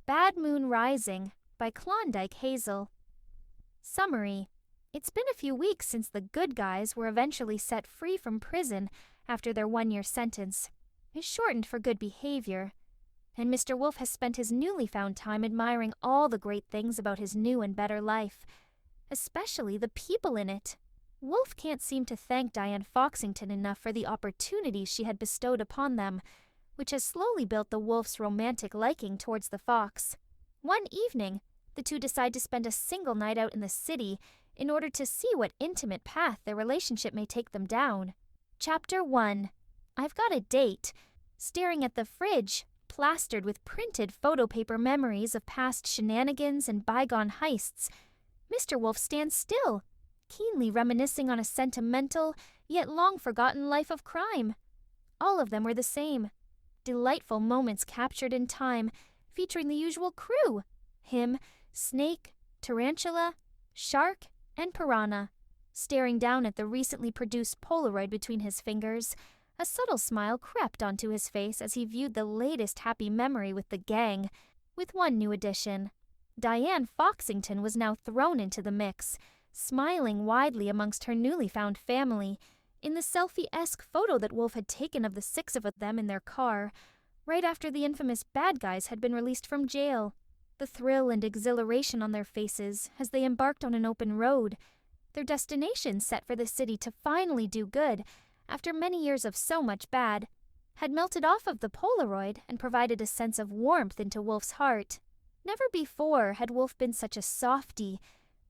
Bad Moon Rising by Klondikehazel. Summary. It's been a few weeks since the good guys were eventually set free from prison after their 1-year sentence. It's shortened for good behavior, and Mr. Wolf has spent his newly found time admiring all the great things about his new and better life, especially the people in it. Wolf can't seem to thank Diane Foxington enough for the opportunities she had bestowed upon them, which has slowly built the wolf's romantic liking towards the fox. One evening, the two decide to spend a single night out in the city in order to see what intimate path their relationship may take them down. Chapter 1. I've got a date. Staring at the fridge, plastered with printed photopaper memories of past shenanigans and bygone heists, Mr. Wolf stands still, keenly reminiscing on a sentimental, yet long-forgotten life of crime. All of them were the same. Delightful moments captured in time, featuring the usual crew: him, snake, tarantula, shark, and piranha. Staring down at the recently produced Polaroid between his fingers, a subtle smile crept onto his face as he viewed the latest happy memory with the gang, with one new addition. Diane Foxington was now thrown into the mix, smiling widely amongst her newly found family, in the selfie-esque photo that Wolf had taken of the 6 of them in their car, right after the infamous bad guys had been released from jail. The thrill and exhilaration on their faces as they embarked on an open road, their destination set for the city to finally do good, after many years of so much bad, had melted off of the Polaroid and provided a sense of warmth into Wolf's heart. Never before had Wolf been such a softie,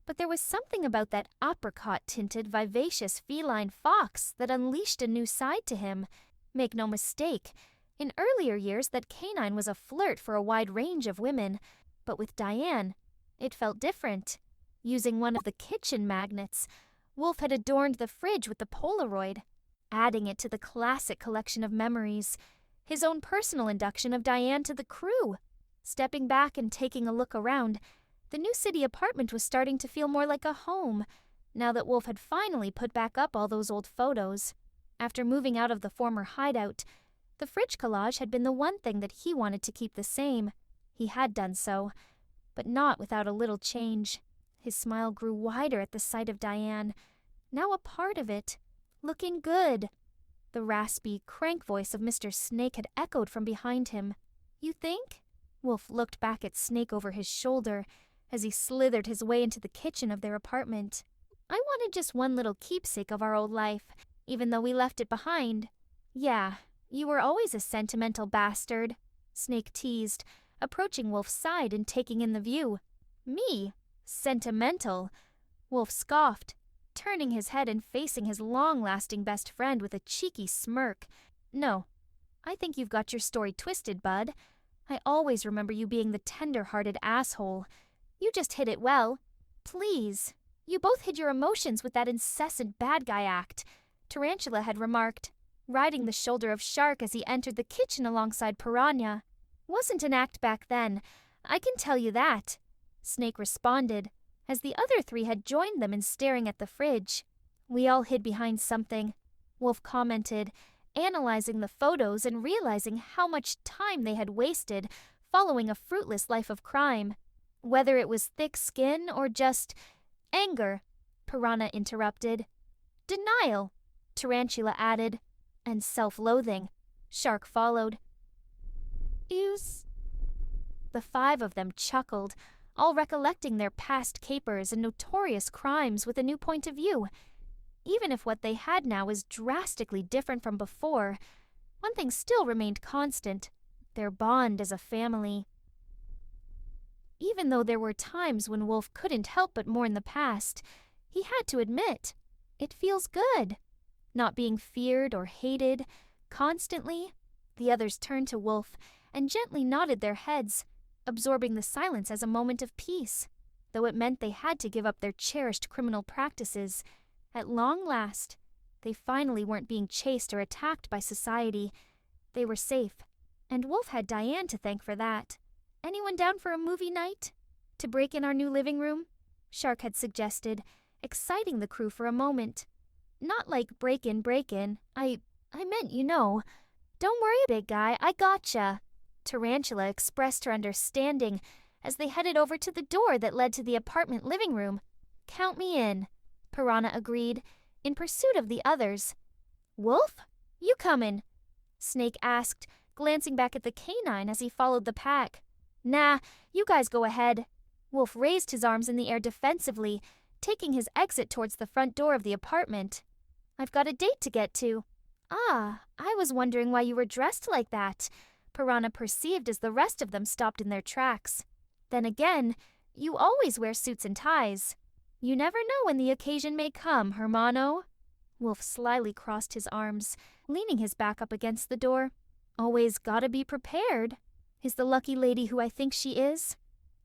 but there was something about that apricot-tinted, vivacious feline fox that unleashed a new side to him. Make no mistake, in earlier years that canine was a flirt for a wide range of women, but with Diane, it felt different. Using one of the kitchen magnets, Wolf had adorned the fridge with the Polaroid, adding it to the classic collection of memories, his own personal induction of Diane to the crew. Stepping back and taking a look around, the new city apartment was starting to feel more like a home, now that Wolf had finally put back up all those old photos. After moving out of the former hideout, the fridge collage had been the one thing that he wanted to keep the same. He had done so, but not without a little change. His smile grew wider at the sight of Diane, now a part of it, looking good. The raspy, crank voice of Mr. Snake had echoed from behind him. "You think?" Wolf looked back at Snake over his shoulder as he slithered his way into the kitchen of their apartment. "I wanted just one little keepsake of our old life, even though we left it behind." "Yeah, you were always a sentimental bastard," Snake teased, approaching Wolf's side and taking in the view. "Me? Sentimental?" Wolf scoffed, turning his head and facing his long-lasting best friend with a cheeky smirk. "No, I think you've got your story twisted, bud. I always remember you being the tender-hearted asshole. You just hid it well. Please, you both hid your emotions with that incessant bad guy act," Tarantula had remarked, riding the shoulder of Shark as he entered the kitchen alongside Piranha. "Wasn't an act back then, I can tell you that," Snake responded, as the other 3 had joined them in staring at the fridge. "We all hid behind something," Wolf commented, analyzing the photos and realizing how much time they had wasted following a fruitless life of crime. Whether it was thick skin or just anger, Piranha interrupted. "Denial," Tarantula added, and self-loathing, Shark followed. "Use." The 5 of them chuckled, all recollecting their past capers and notorious crimes with a new point of view. Even if what they had now was drastically different from before, one thing still remained constant: their bond as a family. Even though there were times when Wolf couldn't help but mourn the past, he had to admit, it feels good. Not being feared or hated constantly. The others turned to Wolf and gently nodded their heads, absorbing the silence as a moment of peace. Though it meant they had to give up their cherished criminal practices, at long last, they finally weren't being chased or attacked by society. They were safe, and Wolf had Diane to thank for that. "Anyone down for a movie night? To break in our new living room?" Shark had suggested, exciting the crew for a moment. "Not like break-in. I meant, you know. Don't worry, big guy, I gotcha." Tarantula expressed her understanding as they headed over to the door that led to the apartment living room. "Count me in," Piranha agreed, in pursuit of the others. "Wolf, you comin'?" Snake asked, glancing back at the canine as he followed the pack. "Nah, you guys go ahead." Wolf raised his arms in the air defensively, taking his exit towards the front door of the apartment. "I've got a date to get to." "Ah, I was wondering why you were dressed like that," Piranha perceived as the rest of them stopped in their tracks. "Then again, you always wear suits and ties. You never know when the occasion may come, hermano." Wolf slyly crossed his arms, leaning his back up against the door. "Always gotta be prepared. Is the lucky lady who I think she is?"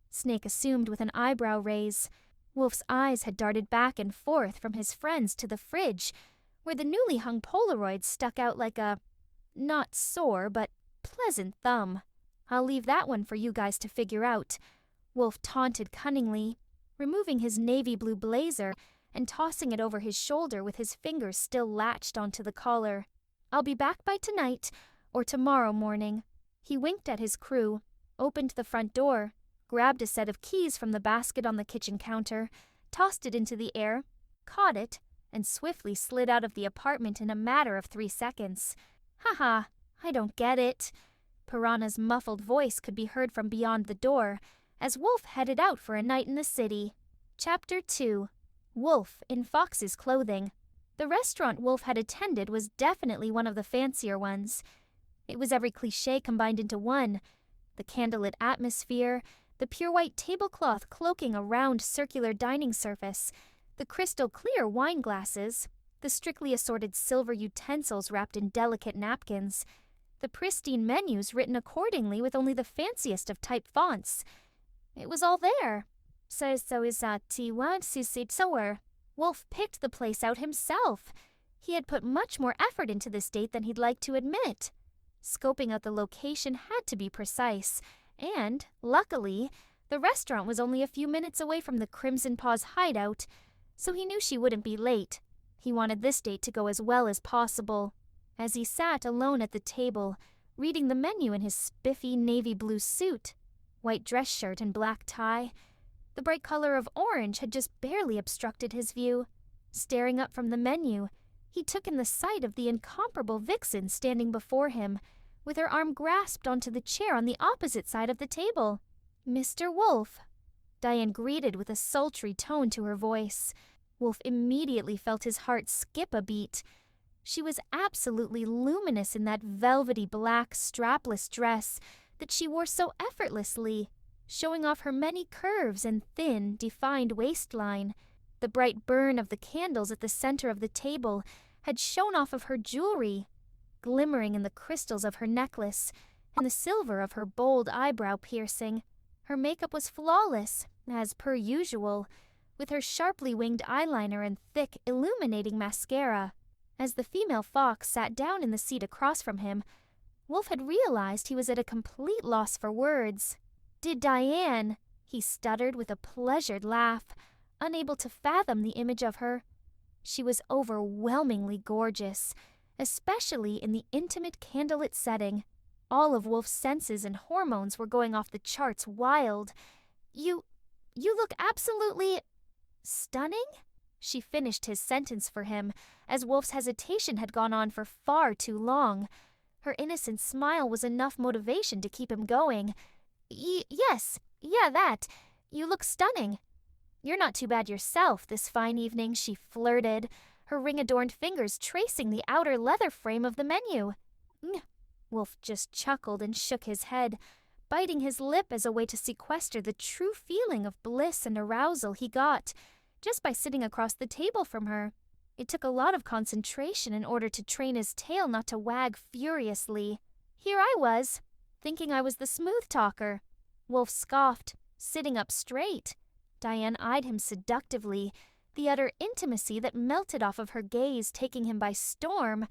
Snake assumed with an eyebrow raise. Wolf's eyes had darted back and forth from his friends to the fridge, where the newly hung Polaroid stuck out like a, not sore, but pleasant thumb. "I'll leave that one for you guys to figure out," Wolf taunted cunningly, removing his navy blue blazer and tossing it over his shoulder with his fingers still latched onto the collar. "I'll be back by tonight or tomorrow morning." He winked at his crew, opened the front door, grabbed a set of keys from the basket on the kitchen counter, tossed it into the air, caught it, and swiftly slid out of the apartment in a matter of 3 seconds. "Haha, I don't get it." Piranha's muffled voice could be heard from beyond the door as Wolf headed out for a night in the city. Chapter 2. Wolf in Fox's Clothing. The restaurant Wolf had attended was definitely one of the fancier ones. It was every cliché combined into one. The candlelit atmosphere, the pure white tablecloth cloaking a round circular dining surface, the crystal clear wine glasses, the strictly assorted silver utensils wrapped in delicate napkins, the pristine menus written accordingly with only the fanciest of type fonts. It was all there. Wolf picked the place out himself. He had put much more effort into this date than he'd like to admit. Scoping out the location had to be precise, and, luckily, the restaurant was only a few minutes away from the Crimson Paw's hideout, so he knew she wouldn't be late. He wanted this date to go as well as possible. As he sat alone at the table, reading the menu in his spiffy navy blue suit, white dress shirt and black tie, the bright color of orange had just barely obstructed his view. Staring up from the menu, he took in the sight of the incomparable Vixen standing before him, with her arm grasped onto the chair on the opposite side of the table. "Mr. Wolf," Diane greeted with a sultry tone to her voice. Wolf immediately felt his heart skip a beat. She was absolutely luminous in that velvety black strapless dress that she wore so effortlessly, showing off her many curves and thin, defined waistline. The bright burn of the candles at the center of the table had shone off of her jewelry, glimmering in the crystals of her necklace and the silver of her bold eyebrow piercing. Her makeup was flawless, as per usual, with her sharply winged eyeliner and thick, illuminating mascara. As the female fox sat down in the seat across from him, Wolf had realized he was at a complete loss for words. "Did Diane," he stuttered with a pleasured laugh, unable to fathom the image of her. She was overwhelmingly gorgeous, especially in the intimate candlelit setting. All of Wolf's senses and hormones were going off the charts wild. You look absolutely stunning?" She finished his sentence for him, as Wolf's hesitation had gone on for far too long. Her innocent smile was enough motivation to keep him going. Yes, that. You look stunning. You're not too bad yourself this fine evening," she flirted, her ring-adorned fingers tracing the outer leather frame of the menu. Wolf just chuckled and shook his head, biting his lip as a way to sequester the true feeling of bliss and arousal he got just by sitting across the table from her. It took a lot of concentration in order to train his tail not to wag furiously. Here I was, thinking I was the smooth talker. Wolf scoffed, sitting up straight. Diane eyed him seductively, the utter intimacy that melted off of her gaze taking him by storm.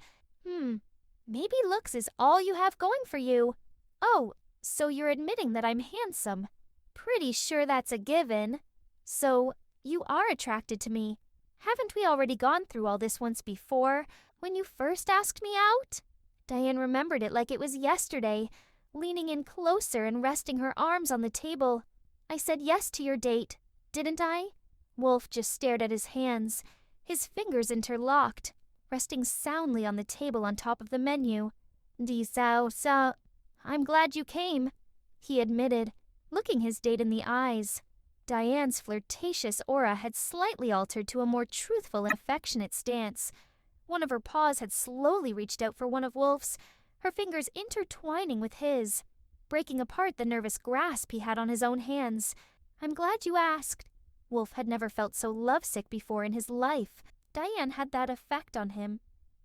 Maybe looks is all you have going for you. Oh, so you're admitting that I'm handsome. Pretty sure that's a given. So, you are attracted to me. Haven't we already gone through all this once before, when you first asked me out? Diane remembered it like it was yesterday, leaning in closer and resting her arms on the table. "I said yes to your date, didn't I?" Wolf just stared at his hands, his fingers interlocked, resting soundly on the table on top of the menu. "I'm glad you came," he admitted, looking his date in the eyes. Diane's flirtatious aura had slightly altered to a more truthful and affectionate stance. One of her paws had slowly reached out for one of Wolf's, her fingers intertwining with his, breaking apart the nervous grasp he had on his own hands. "I'm glad you asked." Wolf had never felt so lovesick before in his life. Diane had that effect on him.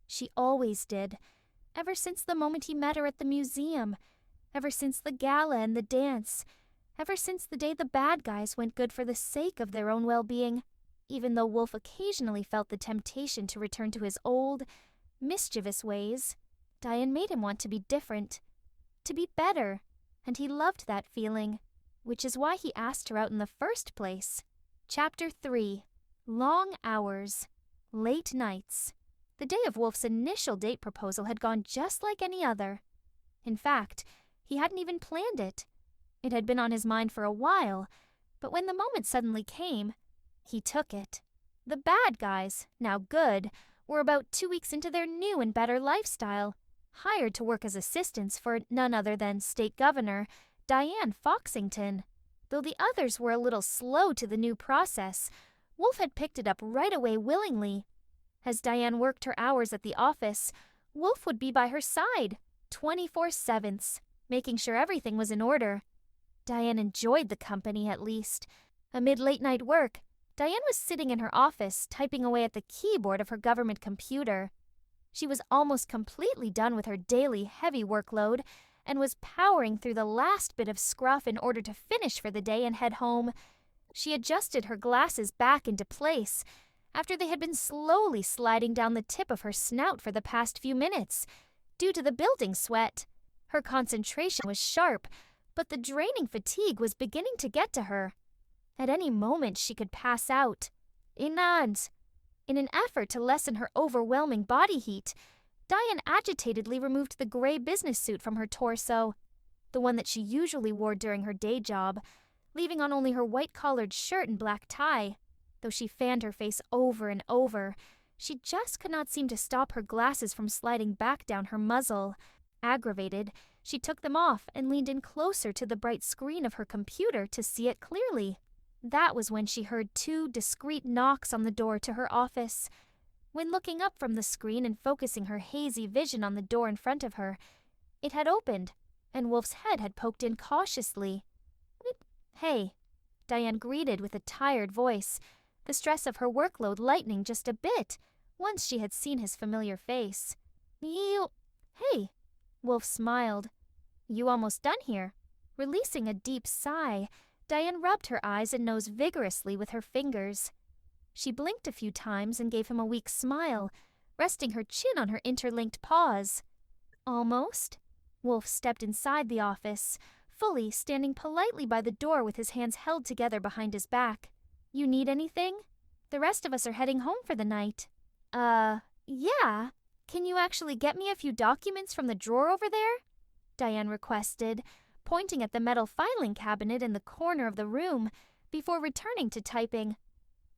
She always did, ever since the moment he met her at the museum, ever since the gala and the dance, ever since the day the bad guys went good for the sake of their own well-being. Even though Wolf occasionally felt the temptation to return to his old, mischievous ways, Diane made him want to be different, to be better, and he loved that feeling, which is why he asked her out in the first place. Chapter 3. Long Hours. Late Nights. The day of Wolf's initial date proposal had gone just like any other. In fact, he hadn't even planned it. It had been on his mind for a while, but when the moment suddenly came, he took it. The bad guys, now good, were about 2 weeks into their new and better lifestyle, hired to work as assistants for none other than State Governor Diane Foxington. Though the others were a little slow to the new process, Wolf had picked it up right away willingly. As Diane worked her hours at the office, Wolf would be by her side, 24/7, making sure everything was in order. Diane enjoyed the company, at least. Amid late-night work, Diane was sitting in her office, typing away at the keyboard of her government computer. She was almost completely done with her daily heavy workload and was powering through the last bit of scruff in order to finish for the day and head home. She adjusted her glasses back into place after they had been slowly sliding down the tip of her snout for the past few minutes, due to the building sweat. Her concentration was sharp, but the draining fatigue was beginning to get to her. At any moment she could pass out. In an effort to lessen her overwhelming body heat, Diane agitatedly removed the gray business suit from her torso, the one that she usually wore during her day job, leaving on only her white-collared shirt and black tie. Though she fanned her face over and over, she just could not seem to stop her glasses from sliding back down her muzzle. Aggravated, she took them off and leaned in closer to the bright screen of her computer to see it clearly. That was when she heard 2 discreet knocks on the door to her office. When looking up from the screen and focusing her hazy vision on the door in front of her, it had opened, and Wolf's head had poked in cautiously. "Hey," Diane greeted with a tired voice, the stress of her workload lightening just a bit once she had seen his familiar face. Hey," Wolf smiled. "You almost done here?" Releasing a deep sigh, Diane rubbed her eyes and nose vigorously with her fingers. She blinked a few times and gave him a weak smile, resting her chin on her interlinked paws. "Almost?" Wolf stepped inside the office, fully standing politely by the door with his hands held together behind his back. "You need anything? The rest of us are heading home for the night." Yeah. Can you actually get me a few documents from the drawer over there?" Diane requested, pointing at the metal filing cabinet in the corner of the room before returning to typing.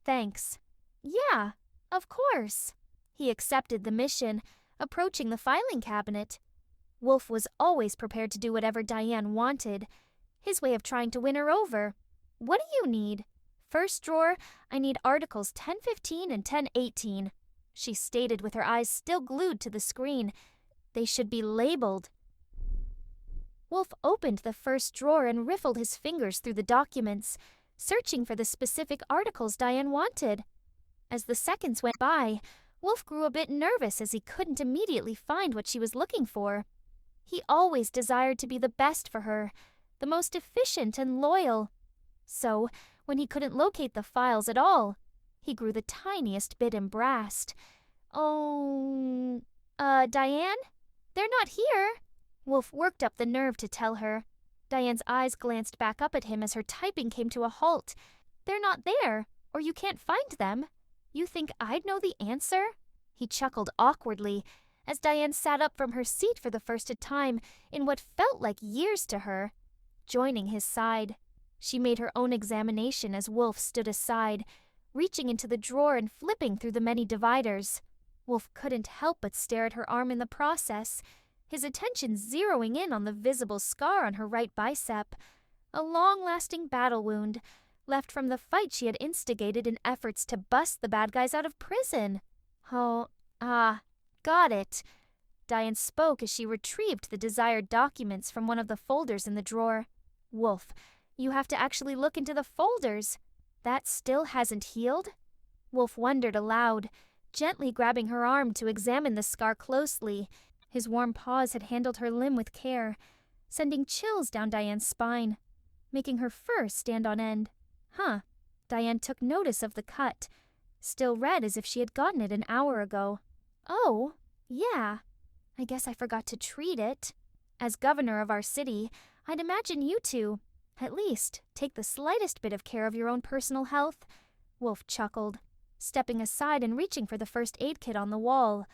"Thanks." "Yeah, of course." He accepted the mission, approaching the filing cabinet. Wolf was always prepared to do whatever Diane wanted, his way of trying to win her over. "What do you need?" "First drawer, I need articles 1015 and 1018, she stated with her eyes still glued to the screen. "They should be labeled." Wolf opened the first drawer and riffled his fingers through the documents, searching for the specific articles Diane wanted. As the seconds went by, Wolf grew a bit nervous as he couldn't immediately find what she was looking for. He always desired to be the best for her, the most efficient and loyal. So, when he couldn't locate the files at all, he grew the tiniest bit embarrassed. "Oh, Diane? They're not here." Wolf worked up the nerve to tell her. Diane's eyes glanced back up at him as her typing came to a halt. "They're not there, or you can't find them. You think I'd know the answer?" He chuckled awkwardly, as Diane sat up from her seat for the first time in what felt like years to her, joining his side. She made her own examination as Wolf stood aside, reaching into the drawer and flipping through the many dividers. Wolf couldn't help but stare at her arm in the process, his attention zeroing in on the visible scar on her right bicep, a long-lasting battle wound left from the fight she had instigated in efforts to bust the bad guys out of prison. Got it. Diane spoke as she retrieved the desired documents from one of the folders in the drawer. Wolf, you have to actually look into the folders. That still hasn't healed? Wolf wondered aloud, gently grabbing her arm to examine the scar closely. His warm paws had handled her limb with care, sending chills down Diane's spine, making her fur stand on end. Diane took notice of the cut, still red as if she had gotten it an hour ago. Oh, yeah. I guess I forgot to treat it. As governor of our city, I'd imagine you two, at least, take the slightest bit of care of your own personal health. Wolf chuckled, stepping aside and reaching for the first aid kit on the wall,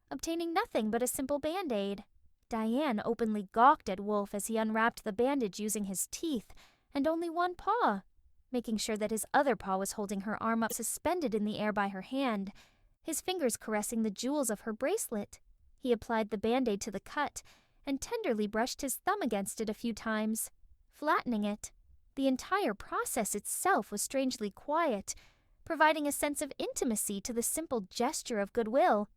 obtaining nothing but a simple band-aid. Diane openly gawked at Wolf as he unwrapped the bandage using his teeth and only one paw, making sure that his other paw was holding her arm up suspended in the air by her hand, his fingers caressing the jewels of her bracelet. He applied the band-aid to the cut and tenderly brushed his thumb against it a few times, flattening it. The entire process itself was strangely quiet, providing a sense of intimacy to the simple gesture of goodwill.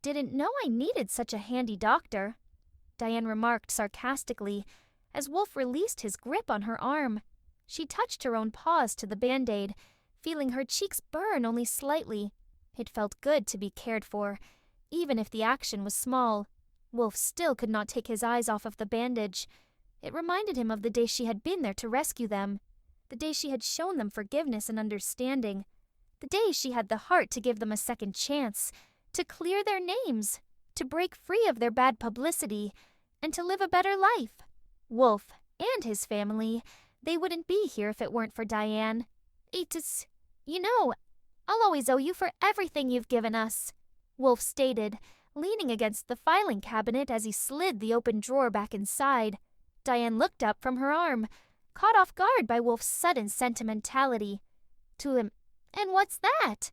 Didn't know I needed such a handy doctor, Diane remarked sarcastically as Wolf released his grip on her arm. She touched her own paws to the band-aid, feeling her cheeks burn only slightly. It felt good to be cared for, even if the action was small. Wolf still could not take his eyes off of the bandage. It reminded him of the day she had been there to rescue them, the day she had shown them forgiveness and understanding, the day she had the heart to give them a second chance, to clear their names, to break free of their bad publicity, and to live a better life. Wolf and his family, they wouldn't be here if it weren't for Diane. I'll always owe you for everything you've given us, Wolf stated, leaning against the filing cabinet as he slid the open drawer back inside. Diane looked up from her arm, caught off guard by Wolf's sudden sentimentality. To him, and what's that?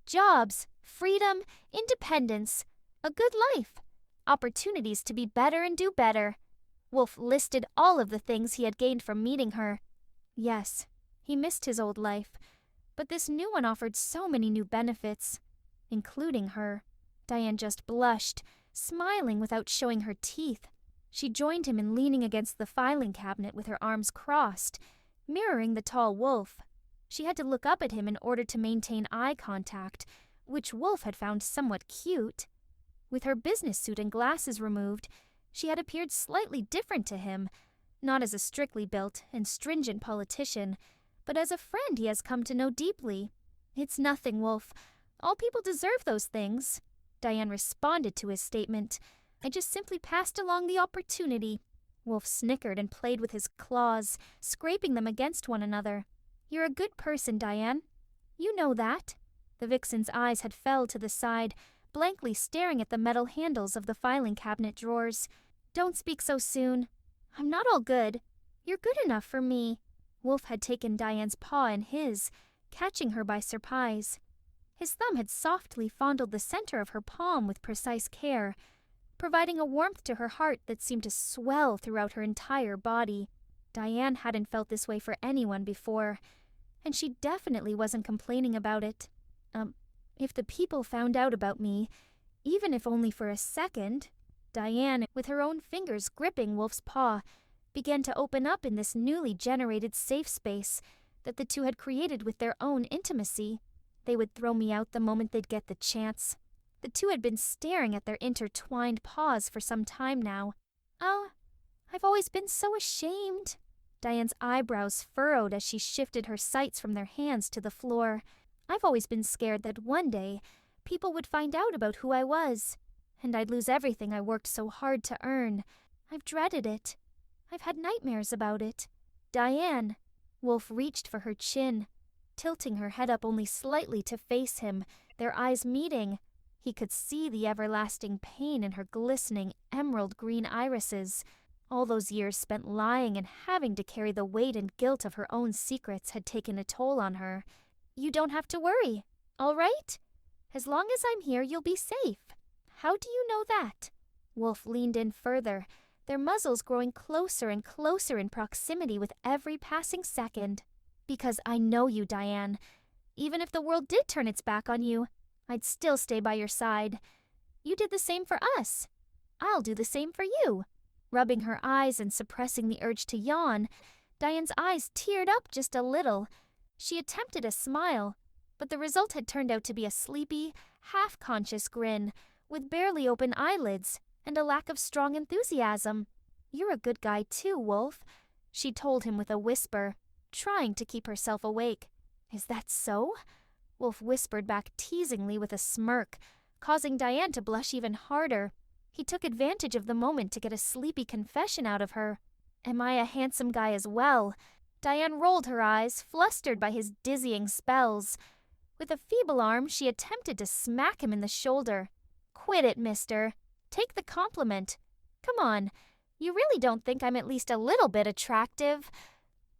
Jobs, freedom, independence, a good life, opportunities to be better and do better. Wolf listed all of the things he had gained from meeting her. Yes, he missed his old life, but this new one offered so many new benefits, including her. Diane just blushed, smiling without showing her teeth. She joined him in leaning against the filing cabinet with her arms crossed, mirroring the tall Wolf. She had to look up at him in order to maintain eye contact, which Wolf had found somewhat cute. With her business suit and glasses removed, she had appeared slightly different to him, not as a strictly built and stringent politician, but as a friend he has come to know deeply. It's nothing, Wolf. All people deserve those things, Diane responded to his statement. I just simply passed along the opportunity. Wolf snickered and played with his claws, scraping them against one another. You're a good person, Diane. You know that. The vixen's eyes had fell to the side, blankly staring at the metal handles of the filing cabinet drawers. Don't speak so soon. I'm not all good. You're good enough for me. Wolf had taken Diane's paw in his, catching her by surprise. His thumb had softly fondled the center of her palm with precise care, providing a warmth to her heart that seemed to swell throughout her entire body. Diane hadn't felt this way for anyone before, and she definitely wasn't complaining about it. If the people found out about me, even if only for a second, Diane, with her own fingers gripping Wolf's paw, began to open up in this newly generated safe space that the two had created with their own intimacy. They would throw me out the moment they'd get the chance. The two had been staring at their intertwined paws for some time now. Oh, I've always been so ashamed. Diane's eyebrows furrowed as she shifted her sights from their hands to the floor. I've always been scared that one day people would find out about who I was, and I'd lose everything I worked so hard to earn. I've dreaded it. I've had nightmares about it. Diane. Wolf reached for her chin, tilting her head up only slightly to face him, their eyes meeting. He could see the everlasting pain in her glistening emerald green irises. All those years spent lying and having to carry the weight and guilt of her own secrets had taken a toll on her. "You don't have to worry, all right? As long as I'm here, you'll be safe." "How do you know that?" Wolf leaned in further, their muzzles growing closer and closer in proximity with every passing second. "Because I know you, Diane. Even if the world did turn its back on you, I'd still stay by your side. You did the same for us. I'll do the same for you." Rubbing her eyes and suppressing the urge to yawn, Diane's eyes teared up just a little. She attempted a smile, but the result had turned out to be a sleepy, half-conscious grin, with barely open eyelids and a lack of strong enthusiasm. "You're a good guy too, Wolf," she told him with a whisper, trying to keep herself awake. "Is that so?" Wolf whispered back teasingly with a smirk, causing Diane to blush even harder. He took advantage of the moment to get a sleepy confession out of her. "Am I a handsome guy as well?" Diane rolled her eyes, flustered by his dizzying spells. With a feeble arm, she attempted to smack him in the shoulder. "Quit it, mister. Take the compliment. Come on, you really don't think I'm at least a little bit attractive?"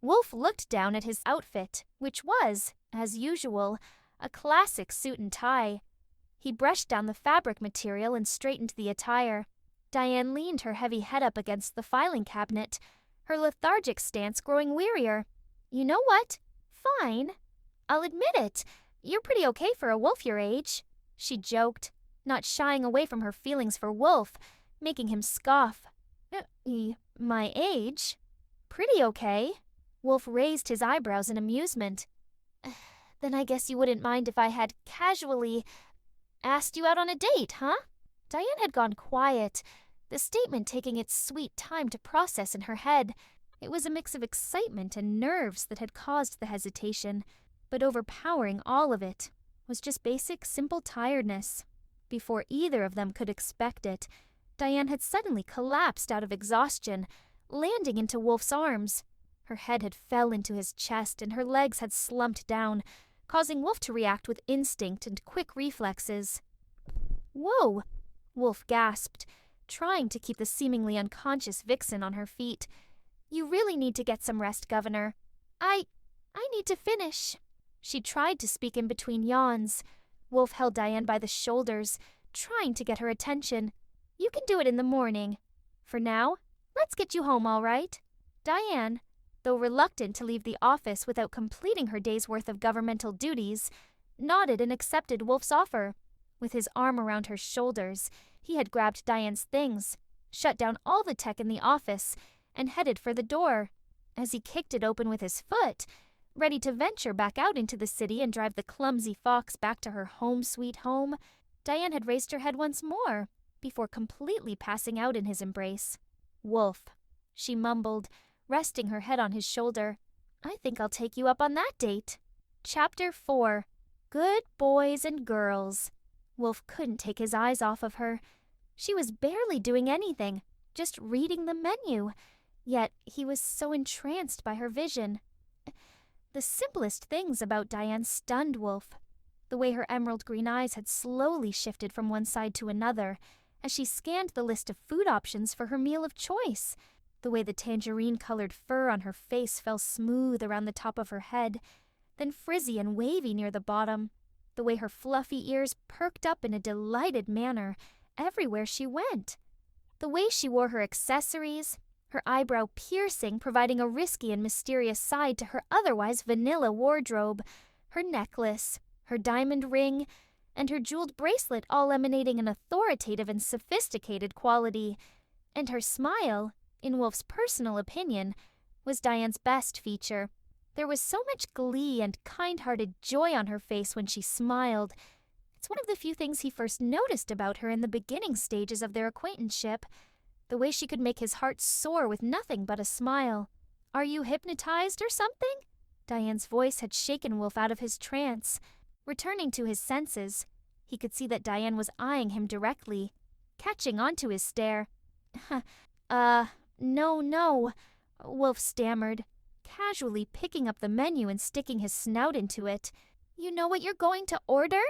Wolf looked down at his outfit, which was, as usual, a classic suit and tie. He brushed down the fabric material and straightened the attire. Diane leaned her heavy head up against the filing cabinet, her lethargic stance growing wearier. "You know what? Fine. I'll admit it. You're pretty okay for a wolf your age," she joked, not shying away from her feelings for Wolf, making him scoff. My age? Pretty okay." Wolf raised his eyebrows in amusement. "Then I guess you wouldn't mind if I had casually asked you out on a date, huh?" Diane had gone quiet, the statement taking its sweet time to process in her head. It was a mix of excitement and nerves that had caused the hesitation, but overpowering all of it was just basic, simple tiredness. Before either of them could expect it, Diane had suddenly collapsed out of exhaustion, landing into Wolf's arms. Her head had fell into his chest and her legs had slumped down, causing Wolf to react with instinct and quick reflexes. "Whoa!" Wolf gasped, trying to keep the seemingly unconscious vixen on her feet. "You really need to get some rest, Governor. I need to finish." She tried to speak in between yawns. Wolf held Diane by the shoulders, trying to get her attention. "You can do it in the morning. For now, let's get you home, all right?" Diane, though reluctant to leave the office without completing her day's worth of governmental duties, nodded and accepted Wolf's offer. With his arm around her shoulders, he had grabbed Diane's things, shut down all the tech in the office, and headed for the door. As he kicked it open with his foot, ready to venture back out into the city and drive the clumsy fox back to her home sweet home, Diane had raised her head once more, before completely passing out in his embrace. "Wolf," she mumbled, resting her head on his shoulder. "I think I'll take you up on that date." Chapter 4. Good Boys and Girls. Wolf couldn't take his eyes off of her. She was barely doing anything, just reading the menu. Yet he was so entranced by her vision. The simplest things about Diane stunned Wolf. The way her emerald green eyes had slowly shifted from one side to another as she scanned the list of food options for her meal of choice. The way the tangerine-colored fur on her face fell smooth around the top of her head, then frizzy and wavy near the bottom. The way her fluffy ears perked up in a delighted manner everywhere she went. The way she wore her accessories, her eyebrow piercing providing a risky and mysterious side to her otherwise vanilla wardrobe, her necklace, her diamond ring, and her jeweled bracelet all emanating an authoritative and sophisticated quality. And her smile, in Wolf's personal opinion, was Diane's best feature. There was so much glee and kind-hearted joy on her face when she smiled. It's one of the few things he first noticed about her in the beginning stages of their acquaintanceship, the way she could make his heart soar with nothing but a smile. "Are you hypnotized or something?" Diane's voice had shaken Wolf out of his trance. Returning to his senses, he could see that Diane was eyeing him directly, catching onto his stare. No, Wolf stammered, casually picking up the menu and sticking his snout into it. "You know what you're going to order?"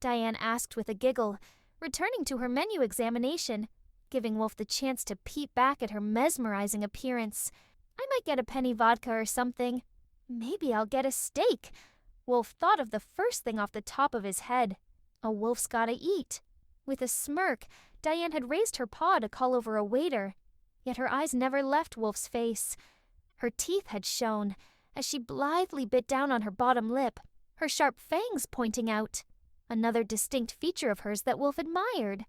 Diane asked with a giggle, returning to her menu examination, giving Wolf the chance to peep back at her mesmerizing appearance. I might get a penny vodka or something. Maybe I'll get a steak. Wolf thought of the first thing off the top of his head. A wolf's gotta eat. With a smirk, Diane had raised her paw to call over a waiter, yet her eyes never left Wolf's face. Her teeth had shown as she blithely bit down on her bottom lip, her sharp fangs pointing out, another distinct feature of hers that Wolf admired.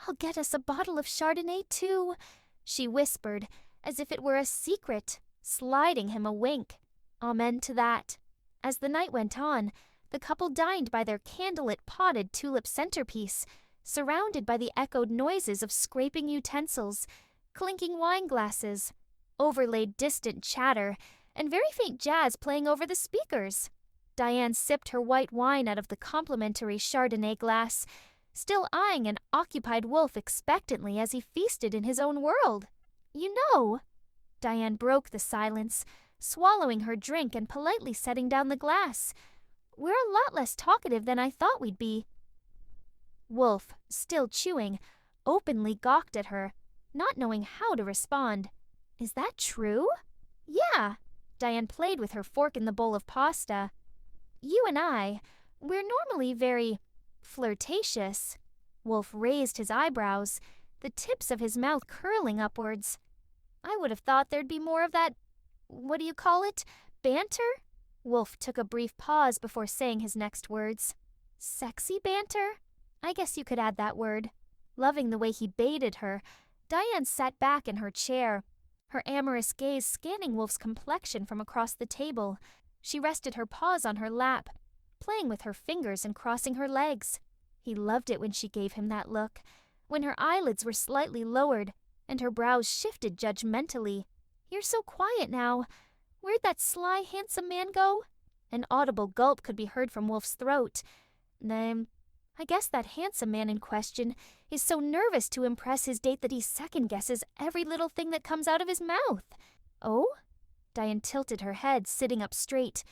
"I'll get us a bottle of Chardonnay, too," she whispered, as if it were a secret, sliding him a wink. Amen to that. As the night went on, the couple dined by their candlelit potted tulip centerpiece, surrounded by the echoed noises of scraping utensils, clinking wine glasses, overlaid distant chatter, and very faint jazz playing over the speakers. Diane sipped her white wine out of the complimentary Chardonnay glass, still eyeing an occupied Wolf expectantly as he feasted in his own world. "You know," Diane broke the silence, swallowing her drink and politely setting down the glass, "we're a lot less talkative than I thought we'd be." Wolf, still chewing, openly gawked at her, not knowing how to respond. "Is that true?" "Yeah." Diane played with her fork in the bowl of pasta. "You and we're normally very flirtatious." Wolf raised his eyebrows, the tips of his mouth curling upwards. "I would have thought there'd be more of that, what do you call it, banter?" Wolf took a brief pause before saying his next words. "Sexy banter? I guess you could add that word." Loving the way he baited her, Diane sat back in her chair, her amorous gaze scanning Wolf's complexion from across the table. She rested her paws on her lap, playing with her fingers and crossing her legs. He loved it when she gave him that look, when her eyelids were slightly lowered and her brows shifted judgmentally. "You're so quiet now. Where'd that sly, handsome man go?" An audible gulp could be heard from Wolf's throat. I guess that handsome man in question is so nervous to impress his date that he second-guesses every little thing that comes out of his mouth." "Oh?" Diane tilted her head, sitting up straight.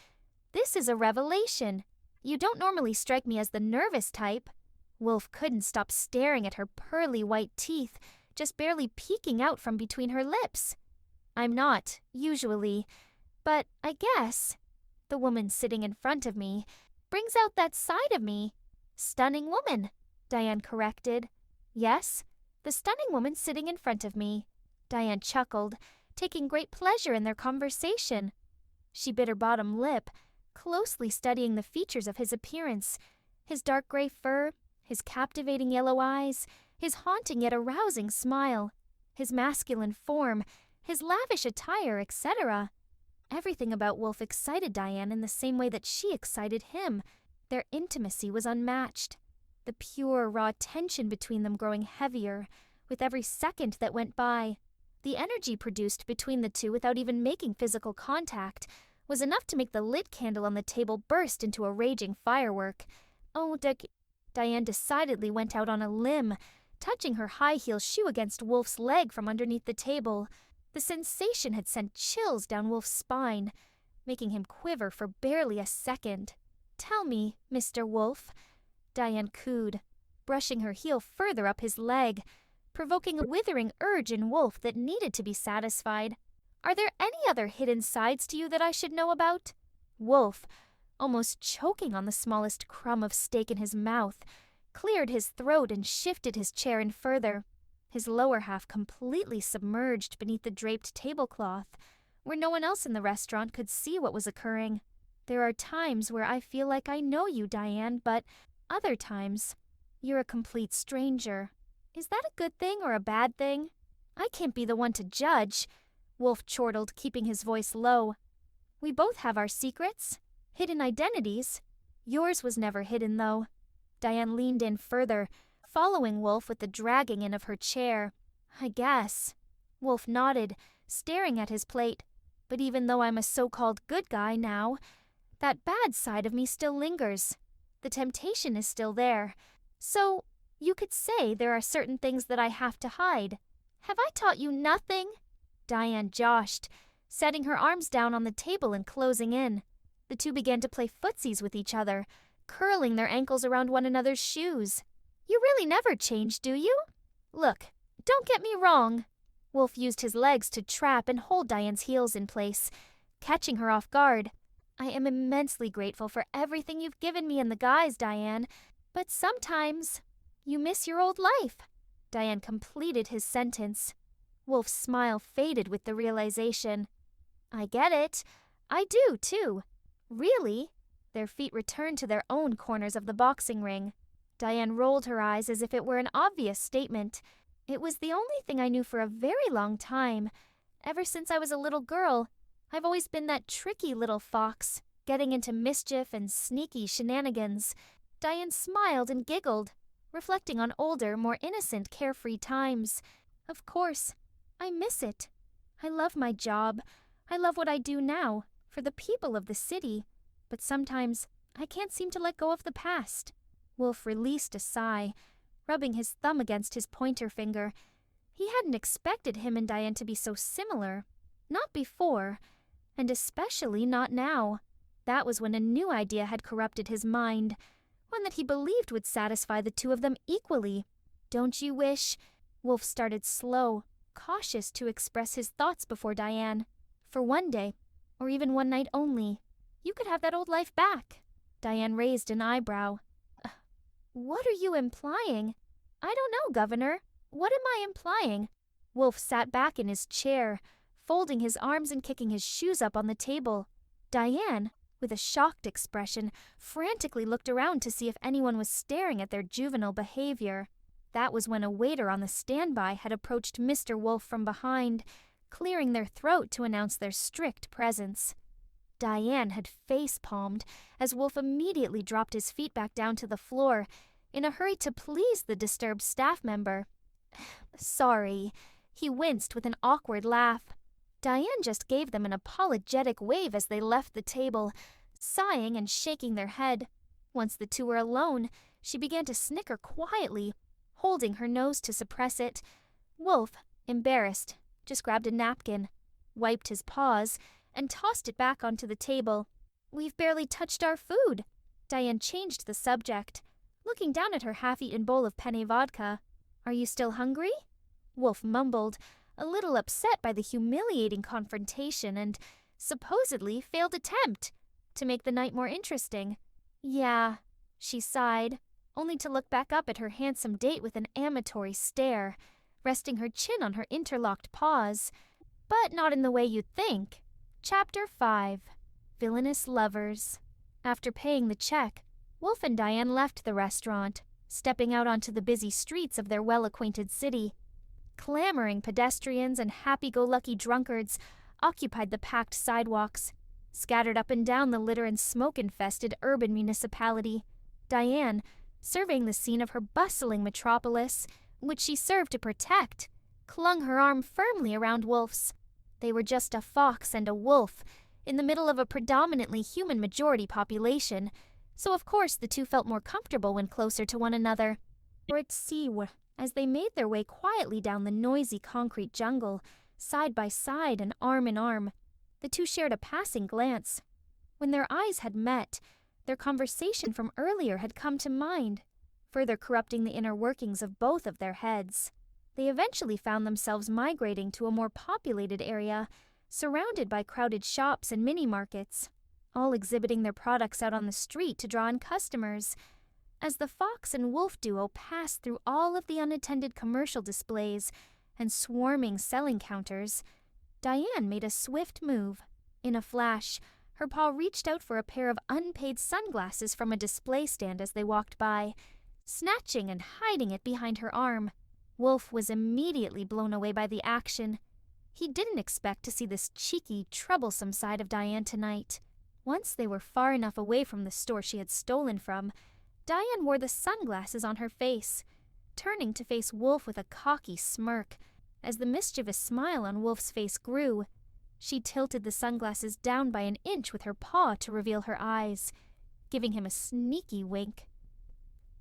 "This is a revelation. You don't normally strike me as the nervous type." Wolf couldn't stop staring at her pearly white teeth, just barely peeking out from between her lips. "I'm not, usually. But I guess the woman sitting in front of me brings out that side of me." "Stunning woman," Diane corrected. "Yes, the stunning woman sitting in front of me." Diane chuckled, taking great pleasure in their conversation. She bit her bottom lip, closely studying the features of his appearance, his dark gray fur, his captivating yellow eyes, his haunting yet arousing smile, his masculine form, his lavish attire, etc. Everything about Wolf excited Diane in the same way that she excited him. Their intimacy was unmatched, the pure, raw tension between them growing heavier with every second that went by. The energy produced between the two without even making physical contact was enough to make the lit candle on the table burst into a raging firework. Oh, Diane decidedly went out on a limb, touching her high-heel shoe against Wolf's leg from underneath the table. The sensation had sent chills down Wolf's spine, making him quiver for barely a second. "Tell me, Mr. Wolf," Diane cooed, brushing her heel further up his leg, provoking a withering urge in Wolf that needed to be satisfied. "Are there any other hidden sides to you that I should know about?" Wolf, almost choking on the smallest crumb of steak in his mouth, cleared his throat and shifted his chair in further, his lower half completely submerged beneath the draped tablecloth, where no one else in the restaurant could see what was occurring. "There are times where I feel like I know you, Diane, but other times you're a complete stranger. Is that a good thing or a bad thing?" "I can't be the one to judge," Wolf chortled, keeping his voice low. "We both have our secrets, hidden identities. Yours was never hidden, though." Diane leaned in further, following Wolf with the dragging in of her chair. "I guess." Wolf nodded, staring at his plate. "But even though I'm a so-called good guy now, that bad side of me still lingers. The temptation is still there. So, you could say there are certain things that I have to hide." "Have I taught you nothing?" Diane joshed, setting her arms down on the table and closing in. The two began to play footsies with each other, curling their ankles around one another's shoes. You really never change, do you? Look, don't get me wrong. Wolf used his legs to trap and hold Diane's heels in place, catching her off guard. I am immensely grateful for everything you've given me and the guys, Diane, but sometimes you miss your old life. Diane completed his sentence. Wolf's smile faded with the realization. I get it. I do, too. Really? Their feet returned to their own corners of the boxing ring. Diane rolled her eyes as if it were an obvious statement. It was the only thing I knew for a very long time. Ever since I was a little girl, I've always been that tricky little fox, getting into mischief and sneaky shenanigans. Diane smiled and giggled, reflecting on older, more innocent, carefree times. Of course, I miss it. I love my job. I love what I do now, for the people of the city. But sometimes I can't seem to let go of the past. Wolf released a sigh, rubbing his thumb against his pointer finger. He hadn't expected him and Diane to be so similar. Not before, and especially not now. That was when a new idea had corrupted his mind, one that he believed would satisfy the two of them equally. Don't you wish? Wolf started slow, cautious to express his thoughts before Diane. For one day, or even one night only, you could have that old life back. Diane raised an eyebrow. What are you implying? I don't know, Governor. What am I implying? Wolf sat back in his chair, folding his arms and kicking his shoes up on the table. Diane, with a shocked expression, frantically looked around to see if anyone was staring at their juvenile behavior. That was when a waiter on the standby had approached Mr. Wolf from behind, clearing their throat to announce their strict presence. Diane had face-palmed as Wolf immediately dropped his feet back down to the floor, in a hurry to please the disturbed staff member. Sorry. He winced with an awkward laugh. Diane just gave them an apologetic wave as they left the table, sighing and shaking their head. Once the two were alone, she began to snicker quietly, holding her nose to suppress it. Wolf, embarrassed, just grabbed a napkin, wiped his paws, and tossed it back onto the table. We've barely touched our food. Diane changed the subject, looking down at her half-eaten bowl of penne vodka. Are you still hungry? Wolf mumbled, a little upset by the humiliating confrontation and supposedly failed attempt to make the night more interesting. Yeah, she sighed, only to look back up at her handsome date with an amatory stare, resting her chin on her interlocked paws. But not in the way you'd think. Chapter 5. Villainous Lovers. After paying the check, Wolf and Diane left the restaurant, stepping out onto the busy streets of their well-acquainted city. Clamoring pedestrians and happy-go-lucky drunkards occupied the packed sidewalks, scattered up and down the litter and smoke-infested urban municipality. Diane, surveying the scene of her bustling metropolis, which she served to protect, clung her arm firmly around Wolf's. They were just a fox and a wolf, in the middle of a predominantly human majority population, so of course the two felt more comfortable when closer to one another. As they made their way quietly down the noisy concrete jungle, side by side and arm in arm, the two shared a passing glance. When their eyes had met, their conversation from earlier had come to mind, further corrupting the inner workings of both of their heads. They eventually found themselves migrating to a more populated area, surrounded by crowded shops and mini-markets, all exhibiting their products out on the street to draw in customers. As the fox and wolf duo passed through all of the unattended commercial displays and swarming selling counters, Diane made a swift move. In a flash, her paw reached out for a pair of unpaid sunglasses from a display stand as they walked by, snatching and hiding it behind her arm. Wolf was immediately blown away by the action. He didn't expect to see this cheeky, troublesome side of Diane tonight. Once they were far enough away from the store she had stolen from, Diane wore the sunglasses on her face, turning to face Wolf with a cocky smirk. As the mischievous smile on Wolf's face grew, she tilted the sunglasses down by an inch with her paw to reveal her eyes, giving him a sneaky wink.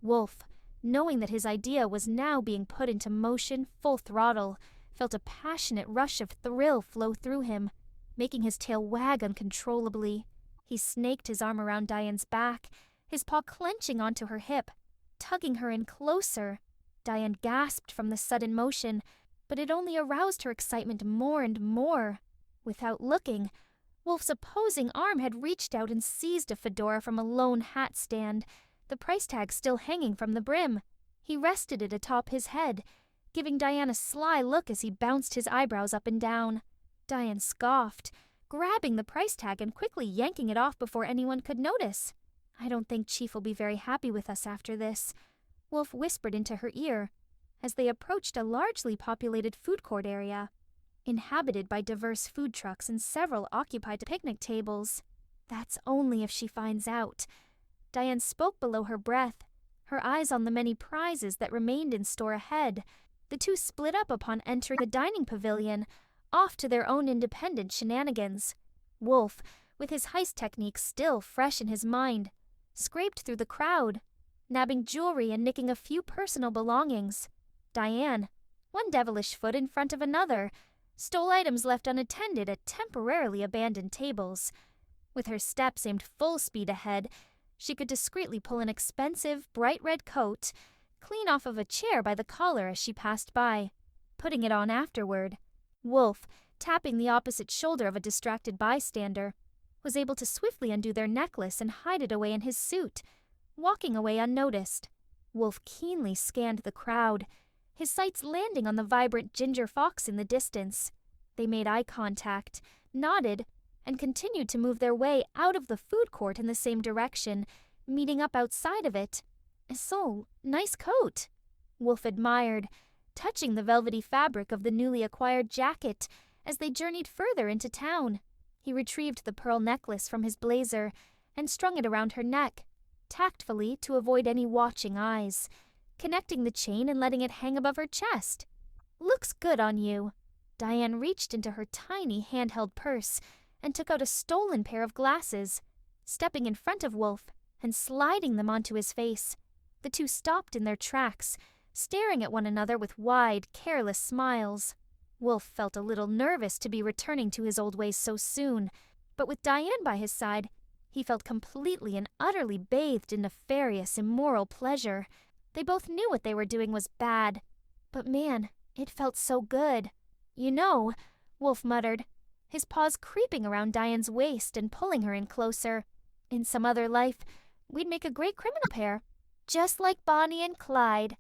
Wolf, knowing that his idea was now being put into motion full throttle, felt a passionate rush of thrill flow through him, making his tail wag uncontrollably. He snaked his arm around Diane's back, his paw clenching onto her hip, tugging her in closer. Diane gasped from the sudden motion, but it only aroused her excitement more and more. Without looking, Wolf's opposing arm had reached out and seized a fedora from a lone hat stand, the price tag still hanging from the brim. He rested it atop his head, giving Diane a sly look as he bounced his eyebrows up and down. Diane scoffed, grabbing the price tag and quickly yanking it off before anyone could notice. "I don't think Chief will be very happy with us after this," Wolf whispered into her ear as they approached a largely populated food court area, inhabited by diverse food trucks and several occupied picnic tables. "That's only if she finds out." Diane spoke below her breath, her eyes on the many prizes that remained in store ahead. The two split up upon entering the dining pavilion, off to their own independent shenanigans. Wolf, with his heist techniques still fresh in his mind, scraped through the crowd, nabbing jewelry and nicking a few personal belongings. Diane, one devilish foot in front of another, stole items left unattended at temporarily abandoned tables. With her steps aimed full speed ahead, she could discreetly pull an expensive, bright red coat clean off of a chair by the collar as she passed by, putting it on afterward. Wolf, tapping the opposite shoulder of a distracted bystander, was able to swiftly undo their necklace and hide it away in his suit, walking away unnoticed. Wolf keenly scanned the crowd, his sights landing on the vibrant ginger fox in the distance. They made eye contact, nodded, and continued to move their way out of the food court in the same direction, meeting up outside of it. "So, nice coat," Wolf admired, touching the velvety fabric of the newly acquired jacket as they journeyed further into town. He retrieved the pearl necklace from his blazer and strung it around her neck, tactfully to avoid any watching eyes, connecting the chain and letting it hang above her chest. "Looks good on you." Diane reached into her tiny handheld purse and took out a stolen pair of glasses, stepping in front of Wolf and sliding them onto his face. The two stopped in their tracks, staring at one another with wide, careless smiles. Wolf felt a little nervous to be returning to his old ways so soon, but with Diane by his side, he felt completely and utterly bathed in nefarious, immoral pleasure. They both knew what they were doing was bad, but man, it felt so good. "You know," Wolf muttered, his paws creeping around Diane's waist and pulling her in closer, "in some other life, we'd make a great criminal pair. Just like Bonnie and Clyde."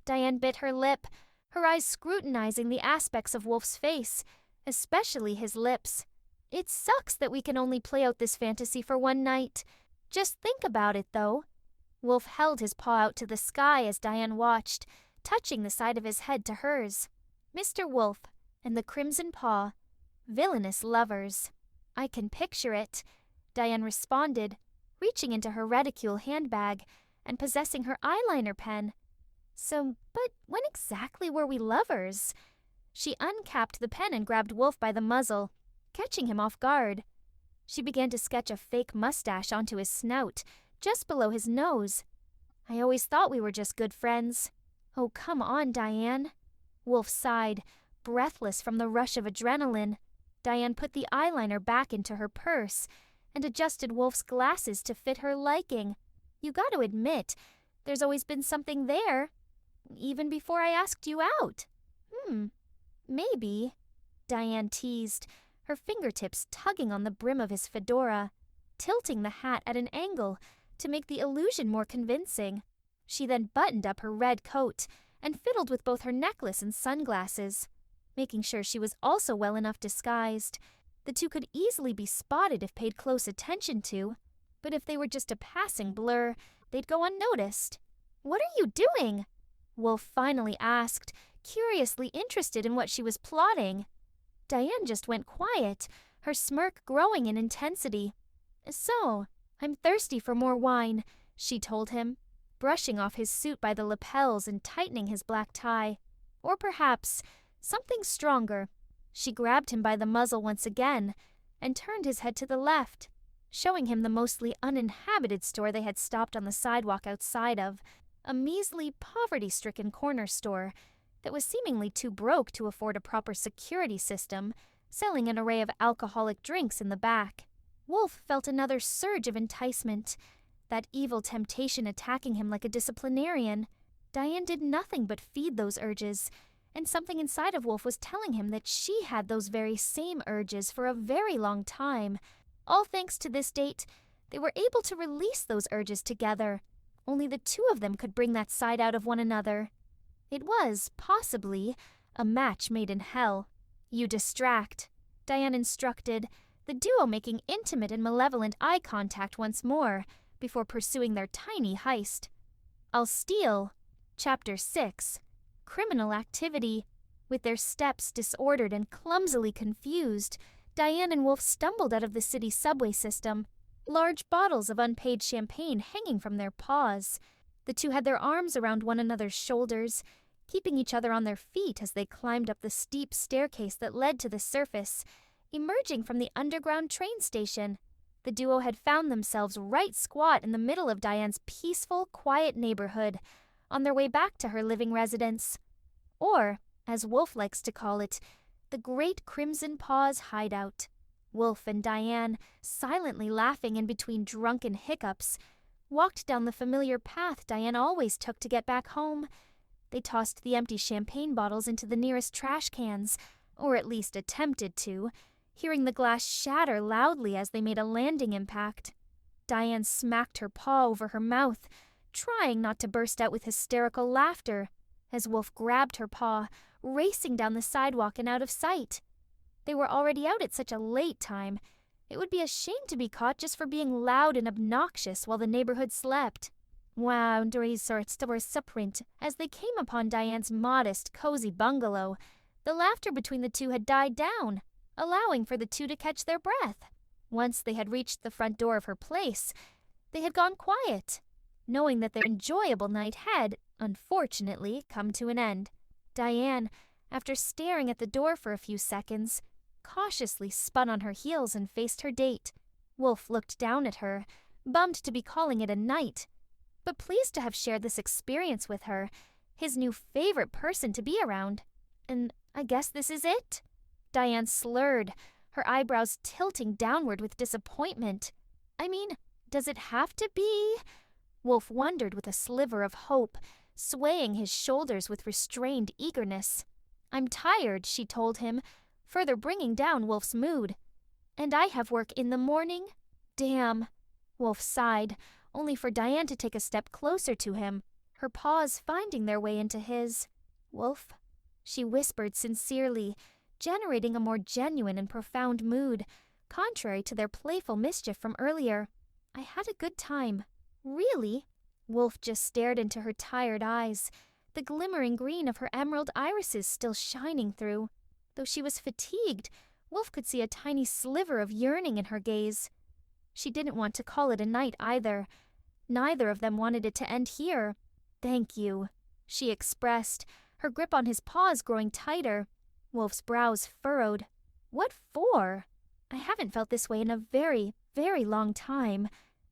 Diane bit her lip, her eyes scrutinizing the aspects of Wolf's face, especially his lips. "It sucks that we can only play out this fantasy for one night. Just think about it, though." Wolf held his paw out to the sky as Diane watched, touching the side of his head to hers. Mr. Wolf and the Crimson Paw, villainous lovers. "I can picture it," Diane responded, reaching into her reticule handbag and possessing her eyeliner pen. But when exactly were we lovers?" She uncapped the pen and grabbed Wolf by the muzzle, catching him off guard. She began to sketch a fake mustache onto his snout, just below his nose. "I always thought we were just good friends." "Oh, come on, Diane." Wolf sighed, breathless from the rush of adrenaline. Diane put the eyeliner back into her purse and adjusted Wolf's glasses to fit her liking. "You got to admit, there's always been something there, even before I asked you out." Maybe," Diane teased, her fingertips tugging on the brim of his fedora, tilting the hat at an angle to make the illusion more convincing. She then buttoned up her red coat and fiddled with both her necklace and sunglasses, making sure she was also well enough disguised. The two could easily be spotted if paid close attention to, but if they were just a passing blur, they'd go unnoticed. "What are you doing?" Wolf finally asked, curiously interested in what she was plotting. Diane just went quiet, her smirk growing in intensity. "So, I'm thirsty for more wine," she told him, brushing off his suit by the lapels and tightening his black tie. "Or perhaps something stronger." She grabbed him by the muzzle once again and turned his head to the left, showing him the mostly uninhabited store they had stopped on the sidewalk outside of, a measly, poverty-stricken corner store that was seemingly too broke to afford a proper security system, selling an array of alcoholic drinks in the back. Wolf felt another surge of enticement. that evil temptation attacking him like a disciplinarian. Diane did nothing but feed those urges, and something inside of Wolf was telling him that she had those very same urges for a very long time. All thanks to this date, they were able to release those urges together. Only the two of them could bring that side out of one another. It was, possibly, a match made in hell. "You distract," Diane instructed, the duo making intimate and malevolent eye contact once more before pursuing their tiny heist. "I'll steal." Chapter 6. Criminal Activity. With their steps disordered and clumsily confused, Diane and Wolf stumbled out of the city subway system, large bottles of unpaid champagne hanging from their paws. The two had their arms around one another's shoulders, keeping each other on their feet as they climbed up the steep staircase that led to the surface, emerging from the underground train station. The duo had found themselves right squat in the middle of Diane's peaceful, quiet neighborhood, on their way back to her living residence. Or, as Wolf likes to call it, the Great Crimson Paw's hideout. Wolf and Diane, silently laughing in between drunken hiccups, walked down the familiar path Diane always took to get back home. They tossed the empty champagne bottles into the nearest trash cans, or at least attempted to, hearing the glass shatter loudly as they made a landing impact. Diane smacked her paw over her mouth, trying not to burst out with hysterical laughter, as Wolf grabbed her paw, racing down the sidewalk and out of sight. They were already out at such a late time. It would be a shame to be caught just for being loud and obnoxious while the neighborhood slept. Wow, as they came upon Diane's modest, cozy bungalow, the laughter between the two had died down, allowing for the two to catch their breath. Once they had reached the front door of her place, they had gone quiet, knowing that their enjoyable night had, unfortunately, come to an end. Diane, after staring at the door for a few seconds, cautiously spun on her heels and faced her date. Wolf looked down at her, bummed to be calling it a night, but pleased to have shared this experience with her, his new favorite person to be around. "And I guess this is it?" Diane slurred, her eyebrows tilting downward with disappointment. "I mean, does it have to be?" Wolf wondered with a sliver of hope, swaying his shoulders with restrained eagerness. "I'm tired," she told him, further bringing down Wolf's mood. "And I have work in the morning?" "Damn," Wolf sighed, only for Diane to take a step closer to him, her paws finding their way into his. "Wolf," she whispered sincerely, generating a more genuine and profound mood, contrary to their playful mischief from earlier. "I had a good time." "Really?" Wolf just stared into her tired eyes, the glimmering green of her emerald irises still shining through. Though she was fatigued, Wolf could see a tiny sliver of yearning in her gaze. She didn't want to call it a night either. Neither of them wanted it to end here. "Thank you," she expressed, her grip on his paws growing tighter. Wolf's brows furrowed. "What for?" "I haven't felt this way in a very, very long time,"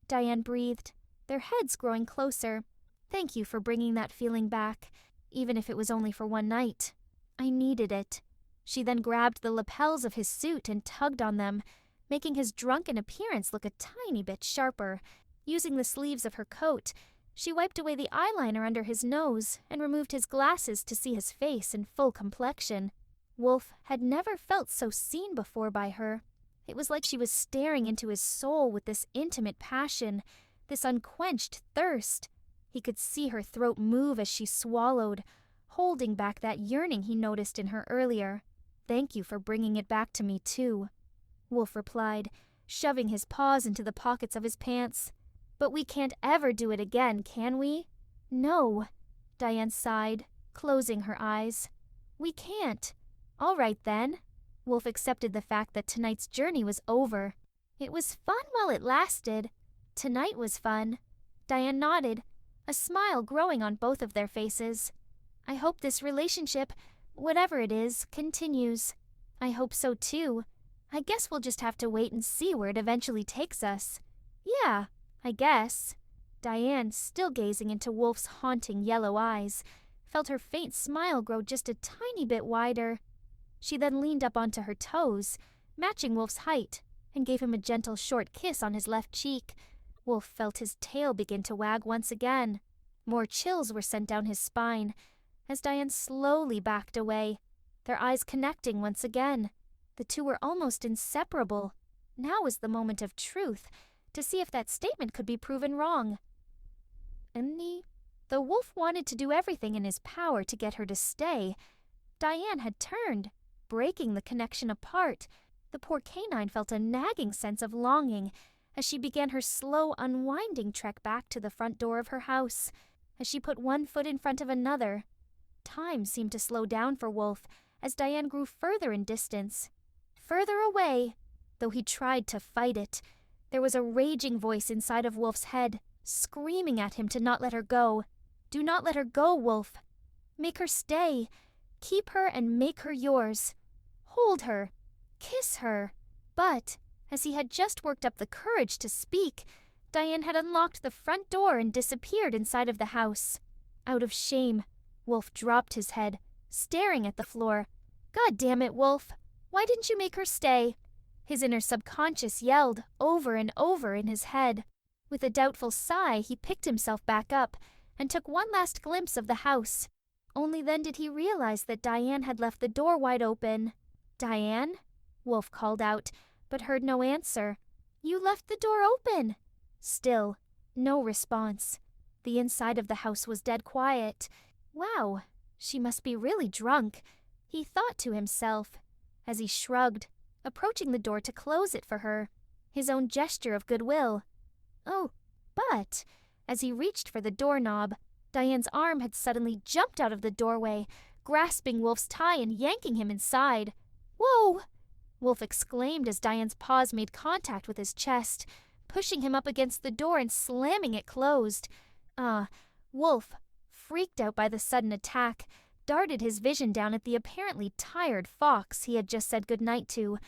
Diane breathed, their heads growing closer. "Thank you for bringing that feeling back, even if it was only for one night. I needed it." She then grabbed the lapels of his suit and tugged on them, making his drunken appearance look a tiny bit sharper. Using the sleeves of her coat, she wiped away the eyeliner under his nose and removed his glasses to see his face and full complexion. Wolf had never felt so seen before by her. It was like she was staring into his soul with this intimate passion, this unquenched thirst. He could see her throat move as she swallowed, holding back that yearning he noticed in her earlier. "Thank you for bringing it back to me, too," Wolf replied, shoving his paws into the pockets of his pants. "But we can't ever do it again, can we?" "No," Diane sighed, closing her eyes. "We can't." "All right, then." Wolf accepted the fact that tonight's journey was over. "It was fun while it lasted." "Tonight was fun." Diane nodded, a smile growing on both of their faces. "I hope this relationship, whatever it is, continues." "I hope so too. I guess we'll just have to wait and see where it eventually takes us." "Yeah, I guess." Diane, still gazing into Wolf's haunting yellow eyes, felt her faint smile grow just a tiny bit wider. She then leaned up onto her toes, matching Wolf's height, and gave him a gentle short kiss on his left cheek, Wolf felt his tail begin to wag once again. More chills were sent down his spine as Diane slowly backed away, their eyes connecting once again. The two were almost inseparable. Now was the moment of truth, to see if that statement could be proven wrong. And the wolf wanted to do everything in his power to get her to stay. Diane had turned, breaking the connection apart. The poor canine felt a nagging sense of longing as she began her slow, unwinding trek back to the front door of her house. As she put one foot in front of another, time seemed to slow down for Wolf as Diane grew further in distance. Further away, though he tried to fight it, there was a raging voice inside of Wolf's head, screaming at him to not let her go. Do not let her go, Wolf. Make her stay. Keep her and make her yours. Hold her. Kiss her. But, as he had just worked up the courage to speak, Diane had unlocked the front door and disappeared inside of the house. Out of shame, Wolf dropped his head, staring at the floor. God damn it, Wolf. Why didn't you make her stay? His inner subconscious yelled over and over in his head. With a doubtful sigh, he picked himself back up and took one last glimpse of the house. Only then did he realize that Diane had left the door wide open. Diane? Wolf called out, but heard no answer. You left the door open. Still, no response. The inside of the house was dead quiet. Wow, she must be really drunk, he thought to himself, as he shrugged, approaching the door to close it for her, his own gesture of goodwill. Oh, but, as he reached for the doorknob, Diane's arm had suddenly jumped out of the doorway, grasping Wolf's tie and yanking him inside. Whoa! Wolf exclaimed as Diane's paws made contact with his chest, pushing him up against the door and slamming it closed. Wolf, freaked out by the sudden attack, darted his vision down at the apparently tired fox he had just said goodnight to,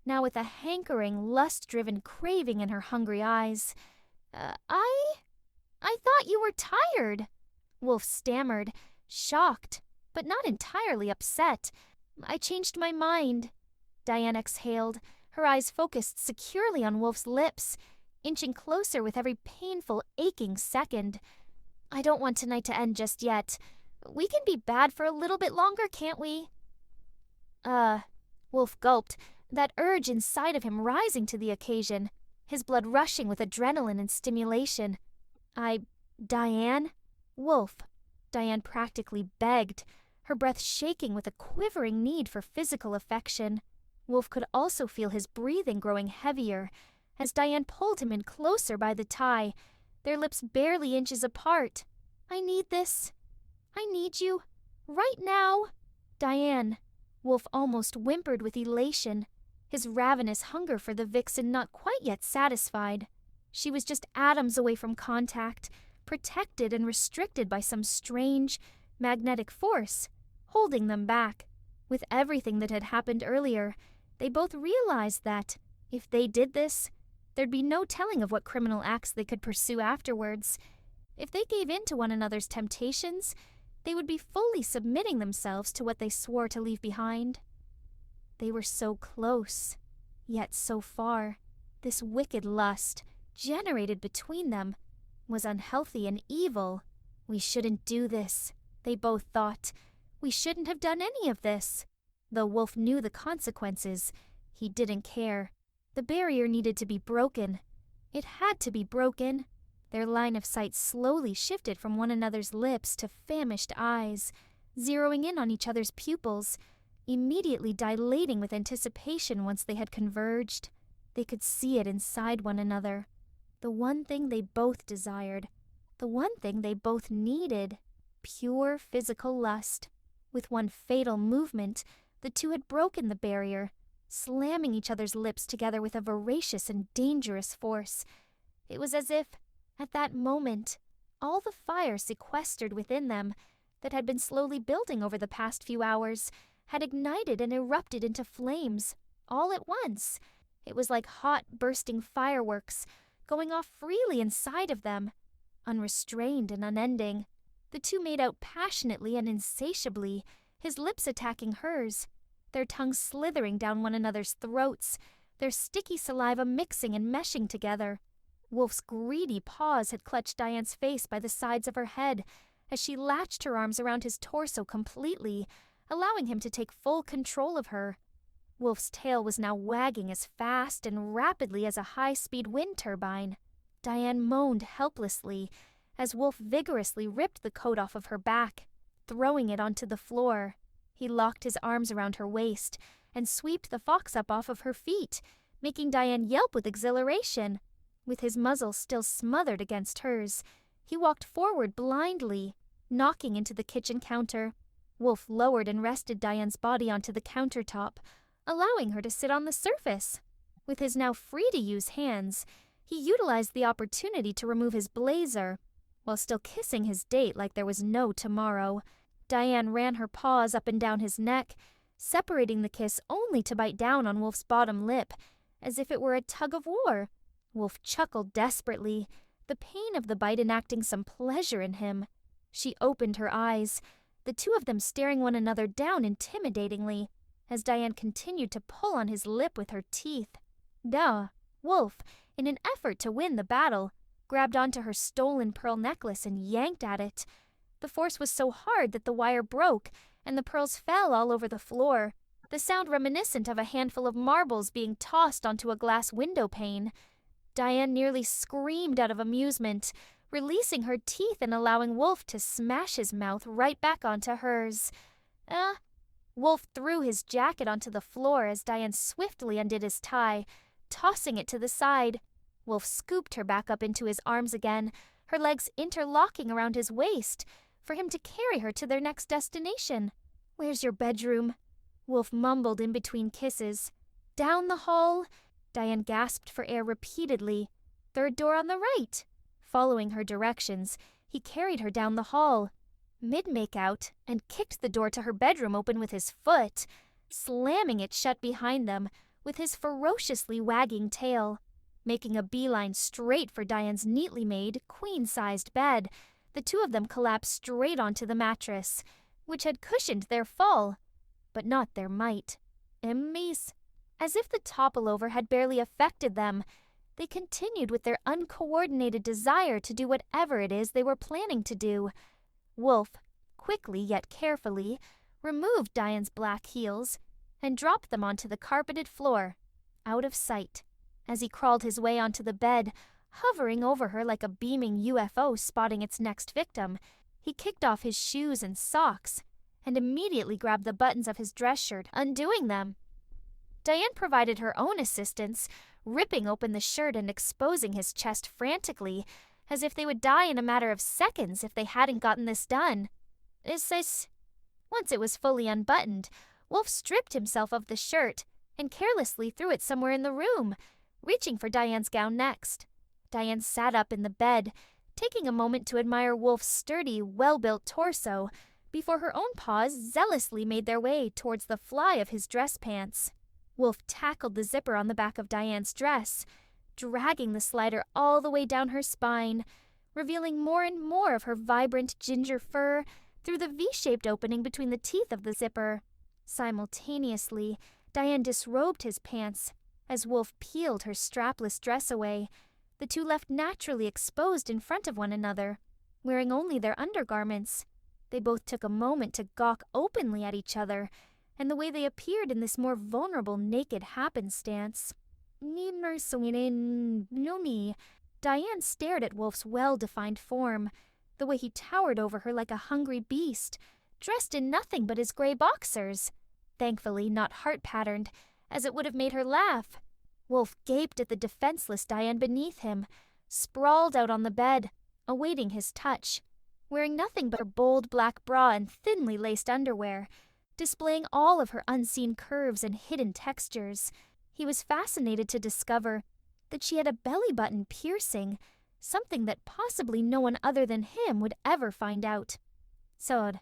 now with a hankering, lust-driven craving in her hungry eyes. I thought you were tired, Wolf stammered, shocked, but not entirely upset. I changed my mind. Diane exhaled, her eyes focused securely on Wolf's lips, inching closer with every painful, aching second. I don't want tonight to end just yet. We can be bad for a little bit longer, can't we? Wolf gulped, that urge inside of him rising to the occasion, his blood rushing with adrenaline and stimulation. Diane? Wolf, Diane practically begged, her breath shaking with a quivering need for physical affection. Wolf could also feel his breathing growing heavier as Diane pulled him in closer by the tie, their lips barely inches apart. I need this. I need you. Right now. Diane. Wolf almost whimpered with elation, his ravenous hunger for the vixen not quite yet satisfied. She was just atoms away from contact, protected and restricted by some strange, magnetic force, holding them back. With everything that had happened earlier, they both realized that, if they did this, there'd be no telling of what criminal acts they could pursue afterwards. If they gave in to one another's temptations, they would be fully submitting themselves to what they swore to leave behind. They were so close, yet so far. This wicked lust, generated between them, was unhealthy and evil. We shouldn't do this, they both thought. We shouldn't have done any of this. Though Wolf knew the consequences, he didn't care. The barrier needed to be broken. It had to be broken. Their line of sight slowly shifted from one another's lips to famished eyes, zeroing in on each other's pupils, immediately dilating with anticipation once they had converged. They could see it inside one another. The one thing they both desired. The one thing they both needed. Pure physical lust. With one fatal movement, the two had broken the barrier, slamming each other's lips together with a voracious and dangerous force. It was as if, at that moment, all the fire sequestered within them, that had been slowly building over the past few hours, had ignited and erupted into flames, all at once. It was like hot, bursting fireworks, going off freely inside of them, unrestrained and unending. The two made out passionately and insatiably, his lips attacking hers, their tongues slithering down one another's throats, their sticky saliva mixing and meshing together. Wolf's greedy paws had clutched Diane's face by the sides of her head as she latched her arms around his torso completely, allowing him to take full control of her. Wolf's tail was now wagging as fast and rapidly as a high-speed wind turbine. Diane moaned helplessly as Wolf vigorously ripped the coat off of her back, throwing it onto the floor. He locked his arms around her waist and swept the fox up off of her feet, making Diane yelp with exhilaration. With his muzzle still smothered against hers, he walked forward blindly, knocking into the kitchen counter. Wolf lowered and rested Diane's body onto the countertop, allowing her to sit on the surface. With his now free-to-use hands, he utilized the opportunity to remove his blazer, while still kissing his date like there was no tomorrow. Diane ran her paws up and down his neck, separating the kiss only to bite down on Wolf's bottom lip, as if it were a tug of war. Wolf chuckled desperately, the pain of the bite enacting some pleasure in him. She opened her eyes, the two of them staring one another down intimidatingly, as Diane continued to pull on his lip with her teeth. Wolf, in an effort to win the battle, grabbed onto her stolen pearl necklace and yanked at it. The force was so hard that the wire broke, and the pearls fell all over the floor, the sound reminiscent of a handful of marbles being tossed onto a glass window pane. Diane nearly screamed out of amusement, releasing her teeth and allowing Wolf to smash his mouth right back onto hers. Wolf threw his jacket onto the floor as Diane swiftly undid his tie, tossing it to the side. Wolf scooped her back up into his arms again, her legs interlocking around his waist, for him to carry her to their next destination. "Where's your bedroom?" Wolf mumbled in between kisses. "Down the hall." Diane gasped for air repeatedly. "Third door on the right." Following her directions, he carried her down the hall, mid-make-out, and kicked the door to her bedroom open with his foot, slamming it shut behind them with his ferociously wagging tail. Making a beeline straight for Diane's neatly made, queen-sized bed, the two of them collapsed straight onto the mattress, which had cushioned their fall, but not their might. As if the topple-over had barely affected them, they continued with their uncoordinated desire to do whatever it is they were planning to do. Wolf, quickly yet carefully, removed Diane's black heels and dropped them onto the carpeted floor, out of sight. As he crawled his way onto the bed, hovering over her like a beaming UFO spotting its next victim, he kicked off his shoes and socks and immediately grabbed the buttons of his dress shirt, undoing them. Diane provided her own assistance, ripping open the shirt and exposing his chest frantically, as if they would die in a matter of seconds if they hadn't gotten this done. Once it was fully unbuttoned, Wolf stripped himself of the shirt and carelessly threw it somewhere in the room, reaching for Diane's gown next. Diane sat up in the bed, taking a moment to admire Wolf's sturdy, well-built torso, before her own paws zealously made their way towards the fly of his dress pants. Wolf tackled the zipper on the back of Diane's dress, dragging the slider all the way down her spine, revealing more and more of her vibrant ginger fur through the V-shaped opening between the teeth of the zipper. Simultaneously, Diane disrobed his pants as Wolf peeled her strapless dress away, the two left naturally exposed in front of one another, wearing only their undergarments. They both took a moment to gawk openly at each other, and the way they appeared in this more vulnerable naked happenstance. Diane stared at Wolf's well-defined form, the way he towered over her like a hungry beast, dressed in nothing but his gray boxers, thankfully not heart-patterned, as it would have made her laugh. Wolf gaped at the defenseless Diane beneath him, sprawled out on the bed, awaiting his touch, wearing nothing but her bold black bra and thinly laced underwear, displaying all of her unseen curves and hidden textures. He was fascinated to discover that she had a belly button piercing, something that possibly no one other than him would ever find out. So,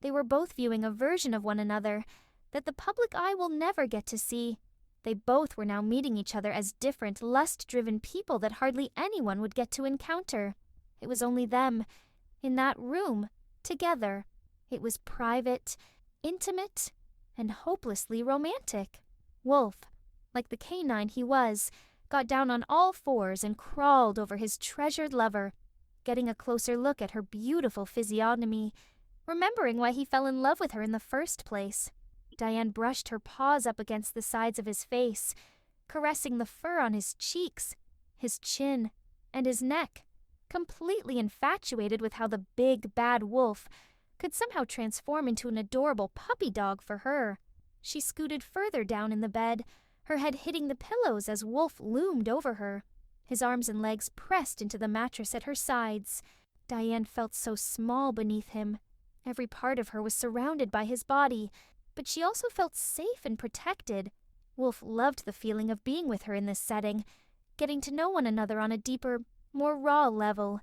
they were both viewing a version of one another that the public eye will never get to see. They both were now meeting each other as different, lust-driven people that hardly anyone would get to encounter. It was only them, in that room, together. It was private, intimate, and hopelessly romantic. Wolf, like the canine he was, got down on all fours and crawled over his treasured lover, getting a closer look at her beautiful physiognomy, remembering why he fell in love with her in the first place. Diane brushed her paws up against the sides of his face, caressing the fur on his cheeks, his chin, and his neck, completely infatuated with how the big, bad wolf could somehow transform into an adorable puppy dog for her. She scooted further down in the bed, her head hitting the pillows as Wolf loomed over her, his arms and legs pressed into the mattress at her sides. Diane felt so small beneath him. Every part of her was surrounded by his body, but she also felt safe and protected. Wolf loved the feeling of being with her in this setting, getting to know one another on a deeper, more raw level,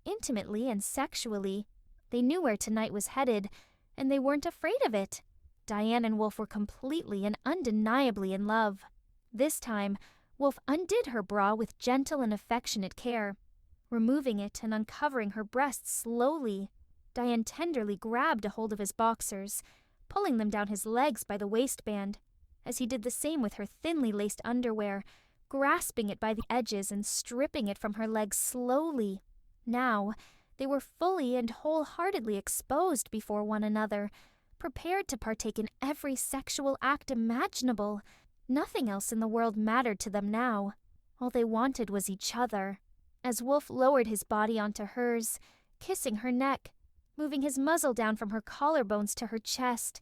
intimately and sexually. They knew where tonight was headed, and they weren't afraid of it. Diane and Wolf were completely and undeniably in love. This time, Wolf undid her bra with gentle and affectionate care, removing it and uncovering her breasts slowly. Diane tenderly grabbed a hold of his boxers, pulling them down his legs by the waistband, as he did the same with her thinly laced underwear, grasping it by the edges and stripping it from her legs slowly. Now, they were fully and wholeheartedly exposed before one another, prepared to partake in every sexual act imaginable. Nothing else in the world mattered to them now. All they wanted was each other. As Wolf lowered his body onto hers, kissing her neck, moving his muzzle down from her collarbones to her chest,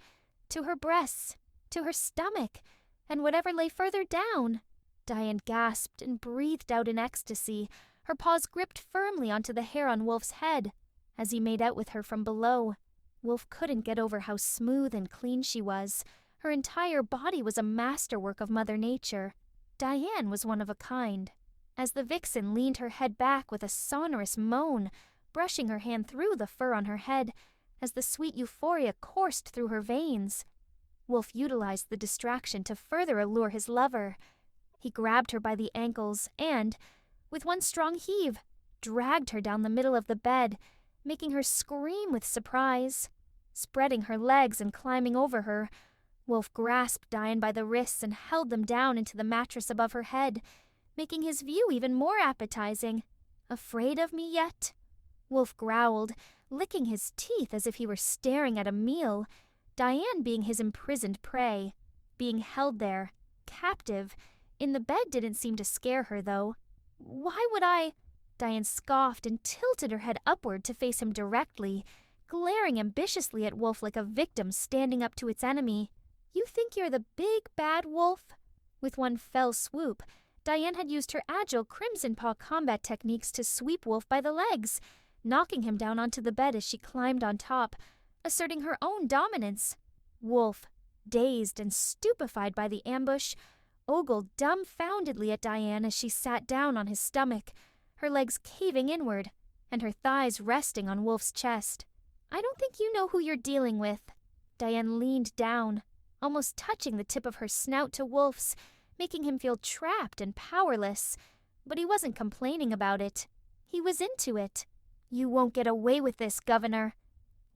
to her breasts, to her stomach, and whatever lay further down, Diane gasped and breathed out in ecstasy, her paws gripped firmly onto the hair on Wolf's head as he made out with her from below. Wolf couldn't get over how smooth and clean she was. Her entire body was a masterwork of Mother Nature. Diane was one of a kind. As the vixen leaned her head back with a sonorous moan, brushing her hand through the fur on her head as the sweet euphoria coursed through her veins, Wolf utilized the distraction to further allure his lover. He grabbed her by the ankles and, with one strong heave, dragged her down the middle of the bed, making her scream with surprise. Spreading her legs and climbing over her, Wolf grasped Diane by the wrists and held them down into the mattress above her head, making his view even more appetizing. "Afraid of me yet?" Wolf growled, licking his teeth as if he were staring at a meal, Diane being his imprisoned prey. Being held there, captive, in the bed didn't seem to scare her, though. "Why would I?" Diane scoffed and tilted her head upward to face him directly, glaring ambitiously at Wolf like a victim standing up to its enemy. "You think you're the big, bad wolf?" With one fell swoop, Diane had used her agile Crimson Paw combat techniques to sweep Wolf by the legs, knocking him down onto the bed as she climbed on top, asserting her own dominance. Wolf, dazed and stupefied by the ambush, ogled dumbfoundedly at Diane as she sat down on his stomach, her legs caving inward, and her thighs resting on Wolf's chest. "I don't think you know who you're dealing with." Diane leaned down, almost touching the tip of her snout to Wolf's, making him feel trapped and powerless. But he wasn't complaining about it. He was into it. "You won't get away with this, Governor."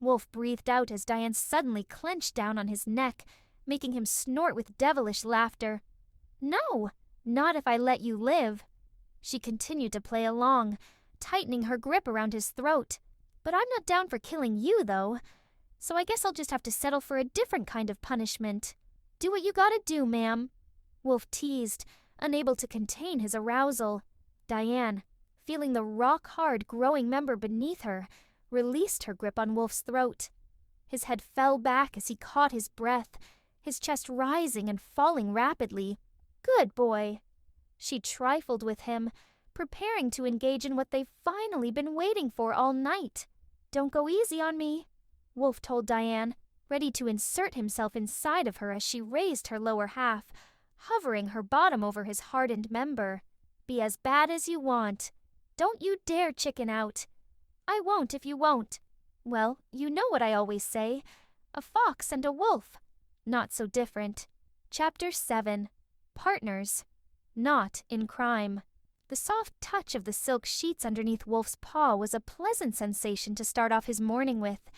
Wolf breathed out as Diane suddenly clenched down on his neck, making him snort with devilish laughter. "No, not if I let you live." She continued to play along, tightening her grip around his throat. "But I'm not down for killing you, though. So I guess I'll just have to settle for a different kind of punishment." "Do what you gotta do, ma'am," Wolf teased, unable to contain his arousal. Diane, feeling the rock-hard growing member beneath her, released her grip on Wolf's throat. His head fell back as he caught his breath, his chest rising and falling rapidly. "Good boy." She trifled with him, preparing to engage in what they've finally been waiting for all night. "Don't go easy on me," Wolf told Diane, ready to insert himself inside of her as she raised her lower half, hovering her bottom over his hardened member. "Be as bad as you want. Don't you dare chicken out." "I won't if you won't." "Well, you know what I always say. A fox and a wolf. Not so different." Chapter 7. Partners. Not in crime. The soft touch of the silk sheets underneath Wolf's paw was a pleasant sensation to start off his morning with.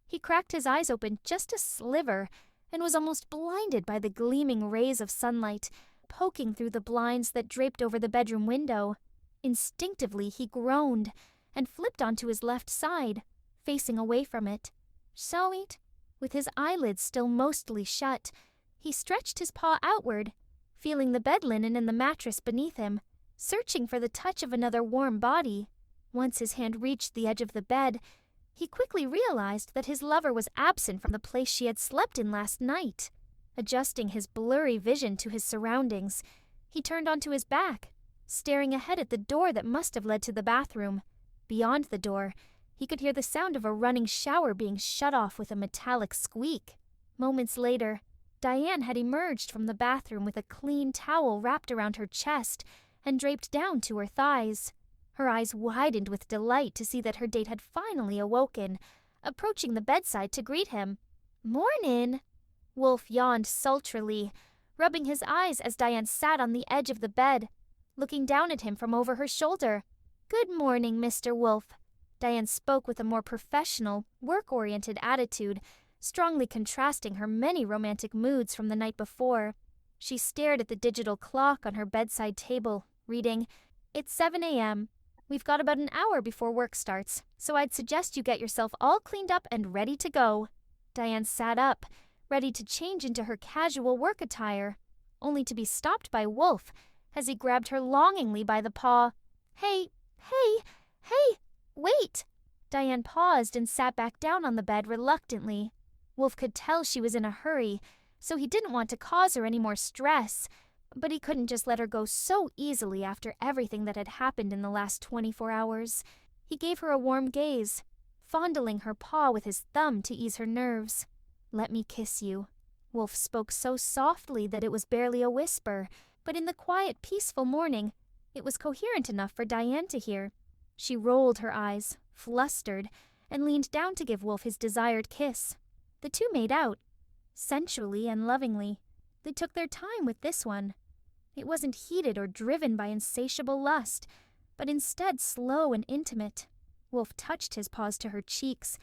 He cracked his eyes open just a sliver and was almost blinded by the gleaming rays of sunlight, poking through the blinds that draped over the bedroom window. Instinctively, he groaned and flipped onto his left side, facing away from it. Sweet. With his eyelids still mostly shut, he stretched his paw outward, feeling the bed linen and the mattress beneath him, searching for the touch of another warm body. Once his hand reached the edge of the bed, he quickly realized that his lover was absent from the place she had slept in last night. Adjusting his blurry vision to his surroundings, he turned onto his back, staring ahead at the door that must have led to the bathroom. Beyond the door, he could hear the sound of a running shower being shut off with a metallic squeak. Moments later, Diane had emerged from the bathroom with a clean towel wrapped around her chest and draped down to her thighs. Her eyes widened with delight to see that her date had finally awoken, approaching the bedside to greet him. "Mornin'!" Wolf yawned sultrily, rubbing his eyes as Diane sat on the edge of the bed, looking down at him from over her shoulder. "Good morning, Mr. Wolf." Diane spoke with a more professional, work-oriented attitude, strongly contrasting her many romantic moods from the night before. She stared at the digital clock on her bedside table, reading, "It's 7 a.m. We've got about an hour before work starts, so I'd suggest you get yourself all cleaned up and ready to go." Diane sat up, ready to change into her casual work attire, only to be stopped by Wolf as he grabbed her longingly by the paw. Hey, wait!" Diane paused and sat back down on the bed reluctantly. Wolf could tell she was in a hurry, so he didn't want to cause her any more stress, but he couldn't just let her go so easily after everything that had happened in the last 24 hours. He gave her a warm gaze, fondling her paw with his thumb to ease her nerves. "Let me kiss you." Wolf spoke so softly that it was barely a whisper, but in the quiet, peaceful morning, it was coherent enough for Diane to hear. She rolled her eyes, flustered, and leaned down to give Wolf his desired kiss. The two made out, sensually and lovingly. They took their time with this one. It wasn't heated or driven by insatiable lust, but instead slow and intimate. Wolf touched his paws to her cheeks,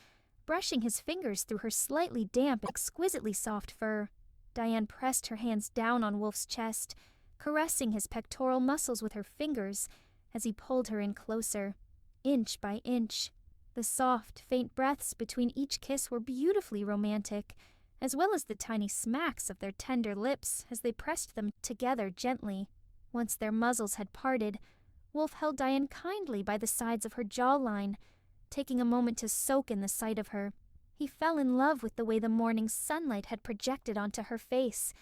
brushing his fingers through her slightly damp, exquisitely soft fur. Diane pressed her hands down on Wolf's chest, caressing his pectoral muscles with her fingers as he pulled her in closer, inch by inch. The soft, faint breaths between each kiss were beautifully romantic, as well as the tiny smacks of their tender lips as they pressed them together gently. Once their muzzles had parted, Wolf held Diane kindly by the sides of her jawline, taking a moment to soak in the sight of her. He fell in love with the way the morning sunlight had projected onto her face,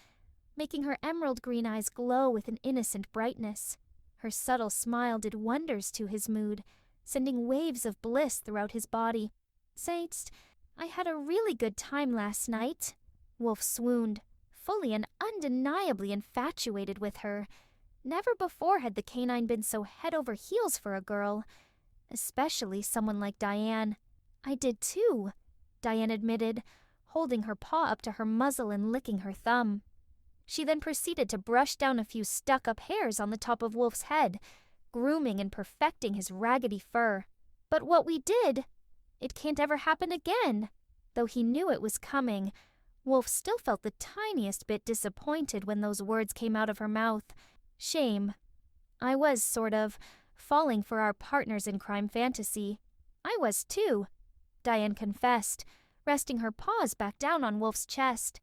making her emerald green eyes glow with an innocent brightness. Her subtle smile did wonders to his mood, sending waves of bliss throughout his body. "Saints, I had a really good time last night." Wolf swooned, fully and undeniably infatuated with her. Never before had the canine been so head over heels for a girl, especially someone like Diane. "I did too," Diane admitted, holding her paw up to her muzzle and licking her thumb. She then proceeded to brush down a few stuck-up hairs on the top of Wolf's head, grooming and perfecting his raggedy fur. "But what we did, it can't ever happen again." Though he knew it was coming, Wolf still felt the tiniest bit disappointed when those words came out of her mouth. Shame. "I was sort of falling for our partners in crime fantasy." "I was too," Diane confessed, resting her paws back down on Wolf's chest.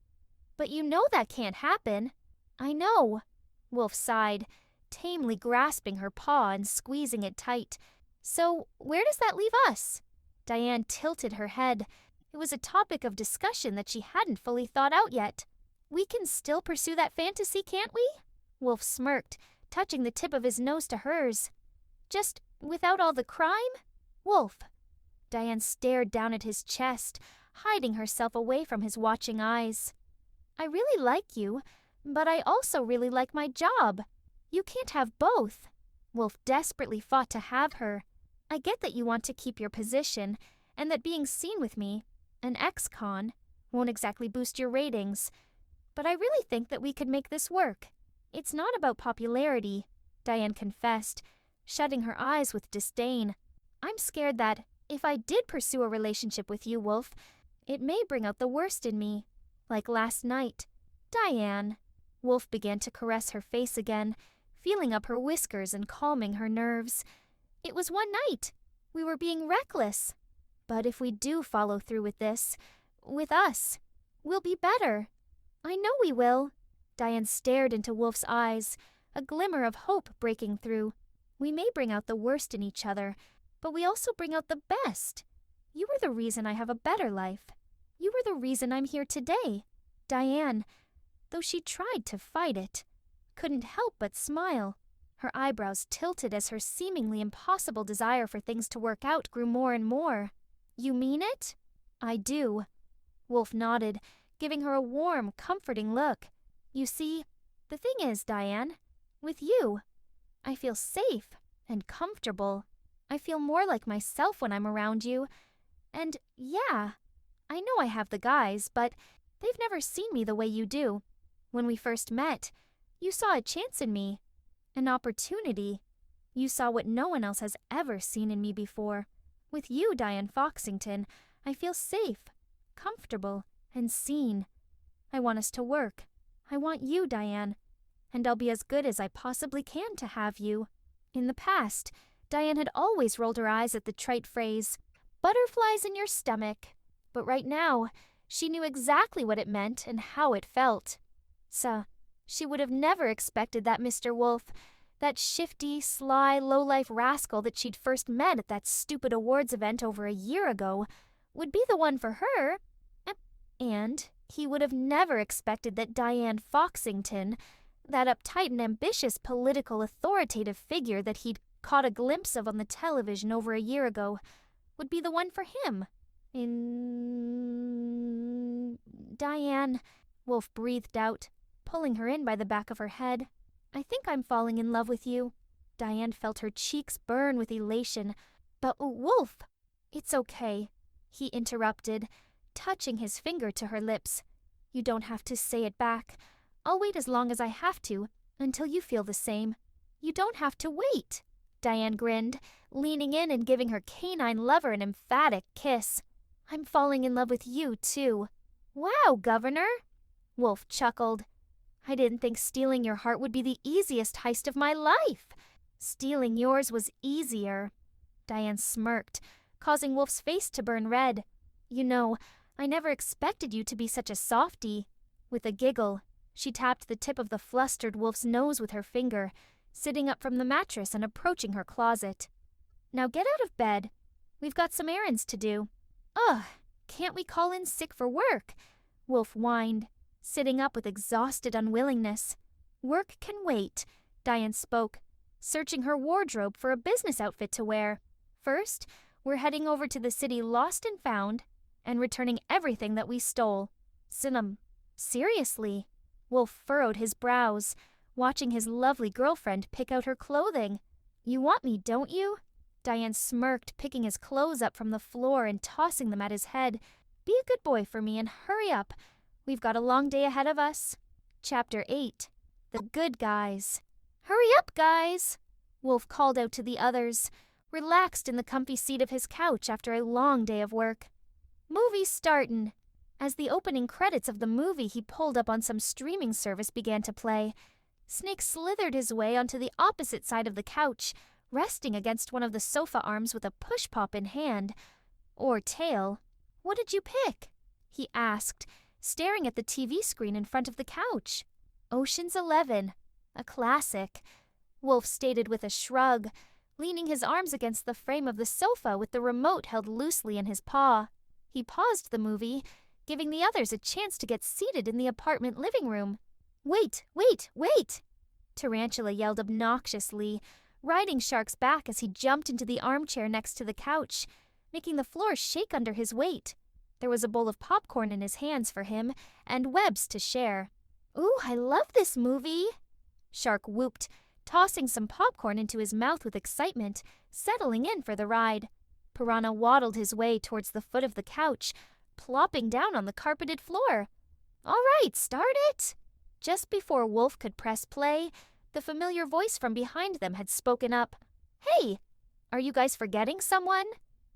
"But you know that can't happen." "I know," Wolf sighed, tamely grasping her paw and squeezing it tight. "So where does that leave us?" Diane tilted her head. It was a topic of discussion that she hadn't fully thought out yet. "We can still pursue that fantasy, can't we?" Wolf smirked, touching the tip of his nose to hers. "Just without all the crime?" "Wolf." Diane stared down at his chest, hiding herself away from his watching eyes. "I really like you, but I also really like my job. You can't have both." Wolf desperately fought to have her. "I get that you want to keep your position, and that being seen with me, an ex-con, won't exactly boost your ratings, but I really think that we could make this work. It's not about popularity," Diane confessed, shutting her eyes with disdain. "I'm scared that, if I did pursue a relationship with you, Wolf, it may bring out the worst in me. Like last night." "Diane." Wolf began to caress her face again, feeling up her whiskers and calming her nerves. It was one night. We were being reckless. But if we do follow through with this, with us, we'll be better. I know we will. Diane stared into Wolf's eyes, a glimmer of hope breaking through. We may bring out the worst in each other, but we also bring out the best. You were the reason I have a better life. You were the reason I'm here today. Diane, though she tried to fight it, couldn't help but smile. Her eyebrows tilted as her seemingly impossible desire for things to work out grew more and more. You mean it? I do. Wolf nodded, giving her a warm, comforting look. You see, the thing is, Diane, with you, I feel safe and comfortable. I feel more like myself when I'm around you. And yeah, I know I have the guys, but they've never seen me the way you do. When we first met, you saw a chance in me, an opportunity. You saw what no one else has ever seen in me before. With you, Diane Foxington, I feel safe, comfortable, and seen. I want us to work. I want you, Diane, and I'll be as good as I possibly can to have you. In the past, Diane had always rolled her eyes at the trite phrase, butterflies in your stomach. But right now, she knew exactly what it meant and how it felt. So, she would have never expected that Mr. Wolf, that shifty, sly, low-life rascal that she'd first met at that stupid awards event over a year ago, would be the one for her. And he would have never expected that Diane Foxington, that uptight and ambitious political authoritative figure that he'd caught a glimpse of on the television over a year ago, would be the one for him. Diane, Wolf breathed out, pulling her in by the back of her head. I think I'm falling in love with you. Diane felt her cheeks burn with elation. But Wolf, it's okay, he interrupted, touching his finger to her lips. You don't have to say it back. I'll wait as long as I have to, until you feel the same. You don't have to wait. Diane grinned, leaning in and giving her canine lover an emphatic kiss. I'm falling in love with you, too. Wow, Governor! Wolf chuckled. I didn't think stealing your heart would be the easiest heist of my life. Stealing yours was easier. Diane smirked, causing Wolf's face to burn red. You know, I never expected you to be such a softie. With a giggle, she tapped the tip of the flustered Wolf's nose with her finger, sitting up from the mattress and approaching her closet. Now get out of bed. We've got some errands to do. Ugh, can't we call in sick for work? Wolf whined, sitting up with exhausted unwillingness. Work can wait, Diane spoke, searching her wardrobe for a business outfit to wear. First, we're heading over to the city lost and found, and returning everything that we stole. Seriously? Wolf furrowed his brows, watching his lovely girlfriend pick out her clothing. You want me, don't you? Diane smirked, picking his clothes up from the floor and tossing them at his head. Be a good boy for me and hurry up. We've got a long day ahead of us. Chapter 8. The Good Guys. Hurry up, guys! Wolf called out to the others, relaxed in the comfy seat of his couch after a long day of work. Movie startin'. As the opening credits of the movie he pulled up on some streaming service began to play, Snake slithered his way onto the opposite side of the couch, resting against one of the sofa arms with a push-pop in hand. Or tail. What did you pick? He asked, staring at the TV screen in front of the couch. Ocean's 11. A classic, Wolf stated with a shrug, leaning his arms against the frame of the sofa with the remote held loosely in his paw. He paused the movie, giving the others a chance to get seated in the apartment living room. Wait! Tarantula yelled obnoxiously, riding Shark's back as he jumped into the armchair next to the couch, making the floor shake under his weight. There was a bowl of popcorn in his hands for him, and webs to share. Ooh, I love this movie! Shark whooped, tossing some popcorn into his mouth with excitement, settling in for the ride. Piranha waddled his way towards the foot of the couch, plopping down on the carpeted floor. All right, start it! Just before Wolf could press play, the familiar voice from behind them had spoken up. Hey, are you guys forgetting someone?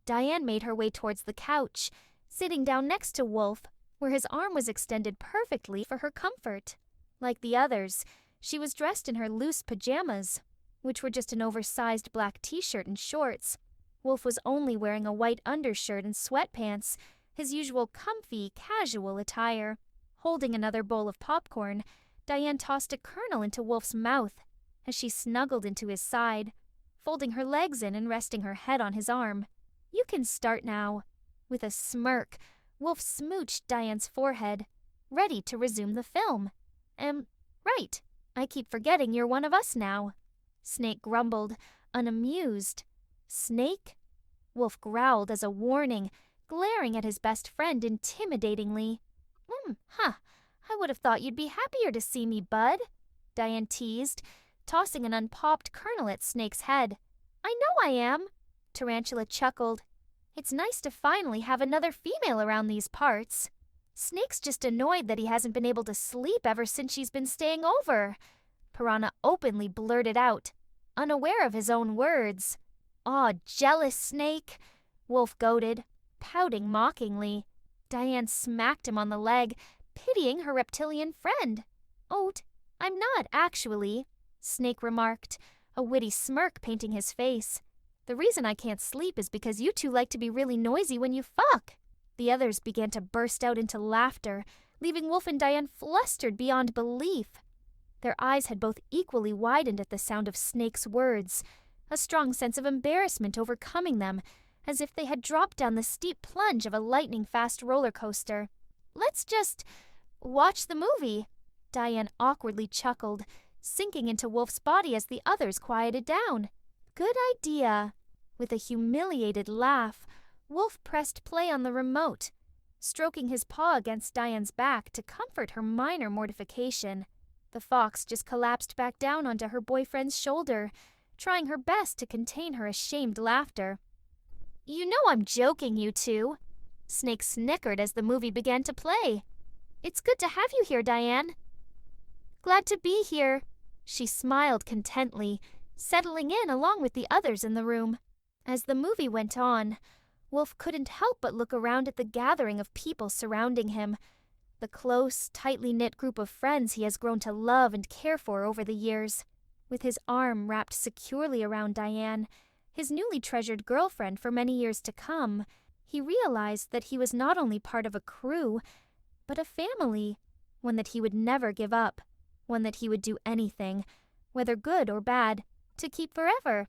Diane made her way towards the couch, sitting down next to Wolf, where his arm was extended perfectly for her comfort. Like the others, she was dressed in her loose pajamas, which were just an oversized black t-shirt and shorts. Wolf was only wearing a white undershirt and sweatpants, his usual comfy, casual attire. Holding another bowl of popcorn, Diane tossed a kernel into Wolf's mouth as she snuggled into his side, folding her legs in and resting her head on his arm. "You can start now." With a smirk, Wolf smooched Diane's forehead, ready to resume the film. Right. I keep forgetting you're one of us now." Snake grumbled, unamused. "Snake?" Wolf growled as a warning, glaring at his best friend intimidatingly. I would have thought you'd be happier to see me, bud," Diane teased, tossing an unpopped kernel at Snake's head. "I know I am," Tarantula chuckled. "It's nice to finally have another female around these parts. Snake's just annoyed that he hasn't been able to sleep ever since she's been staying over," Piranha openly blurted out, unaware of his own words. "Aw, jealous Snake," Wolf goaded, pouting mockingly. Diane smacked him on the leg, pitying her reptilian friend. I'm not, actually," Snake remarked, a witty smirk painting his face. "The reason I can't sleep is because you two like to be really noisy when you fuck." The others began to burst out into laughter, leaving Wolf and Diane flustered beyond belief. Their eyes had both equally widened at the sound of Snake's words, a strong sense of embarrassment overcoming them, as if they had dropped down the steep plunge of a lightning-fast roller coaster. "Let's just watch the movie," Diane awkwardly chuckled, sinking into Wolf's body as the others quieted down. "Good idea." With a humiliated laugh, Wolf pressed play on the remote, stroking his paw against Diane's back to comfort her minor mortification. The fox just collapsed back down onto her boyfriend's shoulder, trying her best to contain her ashamed laughter. "You know I'm joking, you two." Snake snickered as the movie began to play. "It's good to have you here, Diane." "Glad to be here." She smiled contently, settling in along with the others in the room. As the movie went on, Wolf couldn't help but look around at the gathering of people surrounding him, the close, tightly knit group of friends he has grown to love and care for over the years. With his arm wrapped securely around Diane, his newly treasured girlfriend for many years to come, he realized that he was not only part of a crew, but a family, one that he would never give up, one that he would do anything, whether good or bad, to keep forever.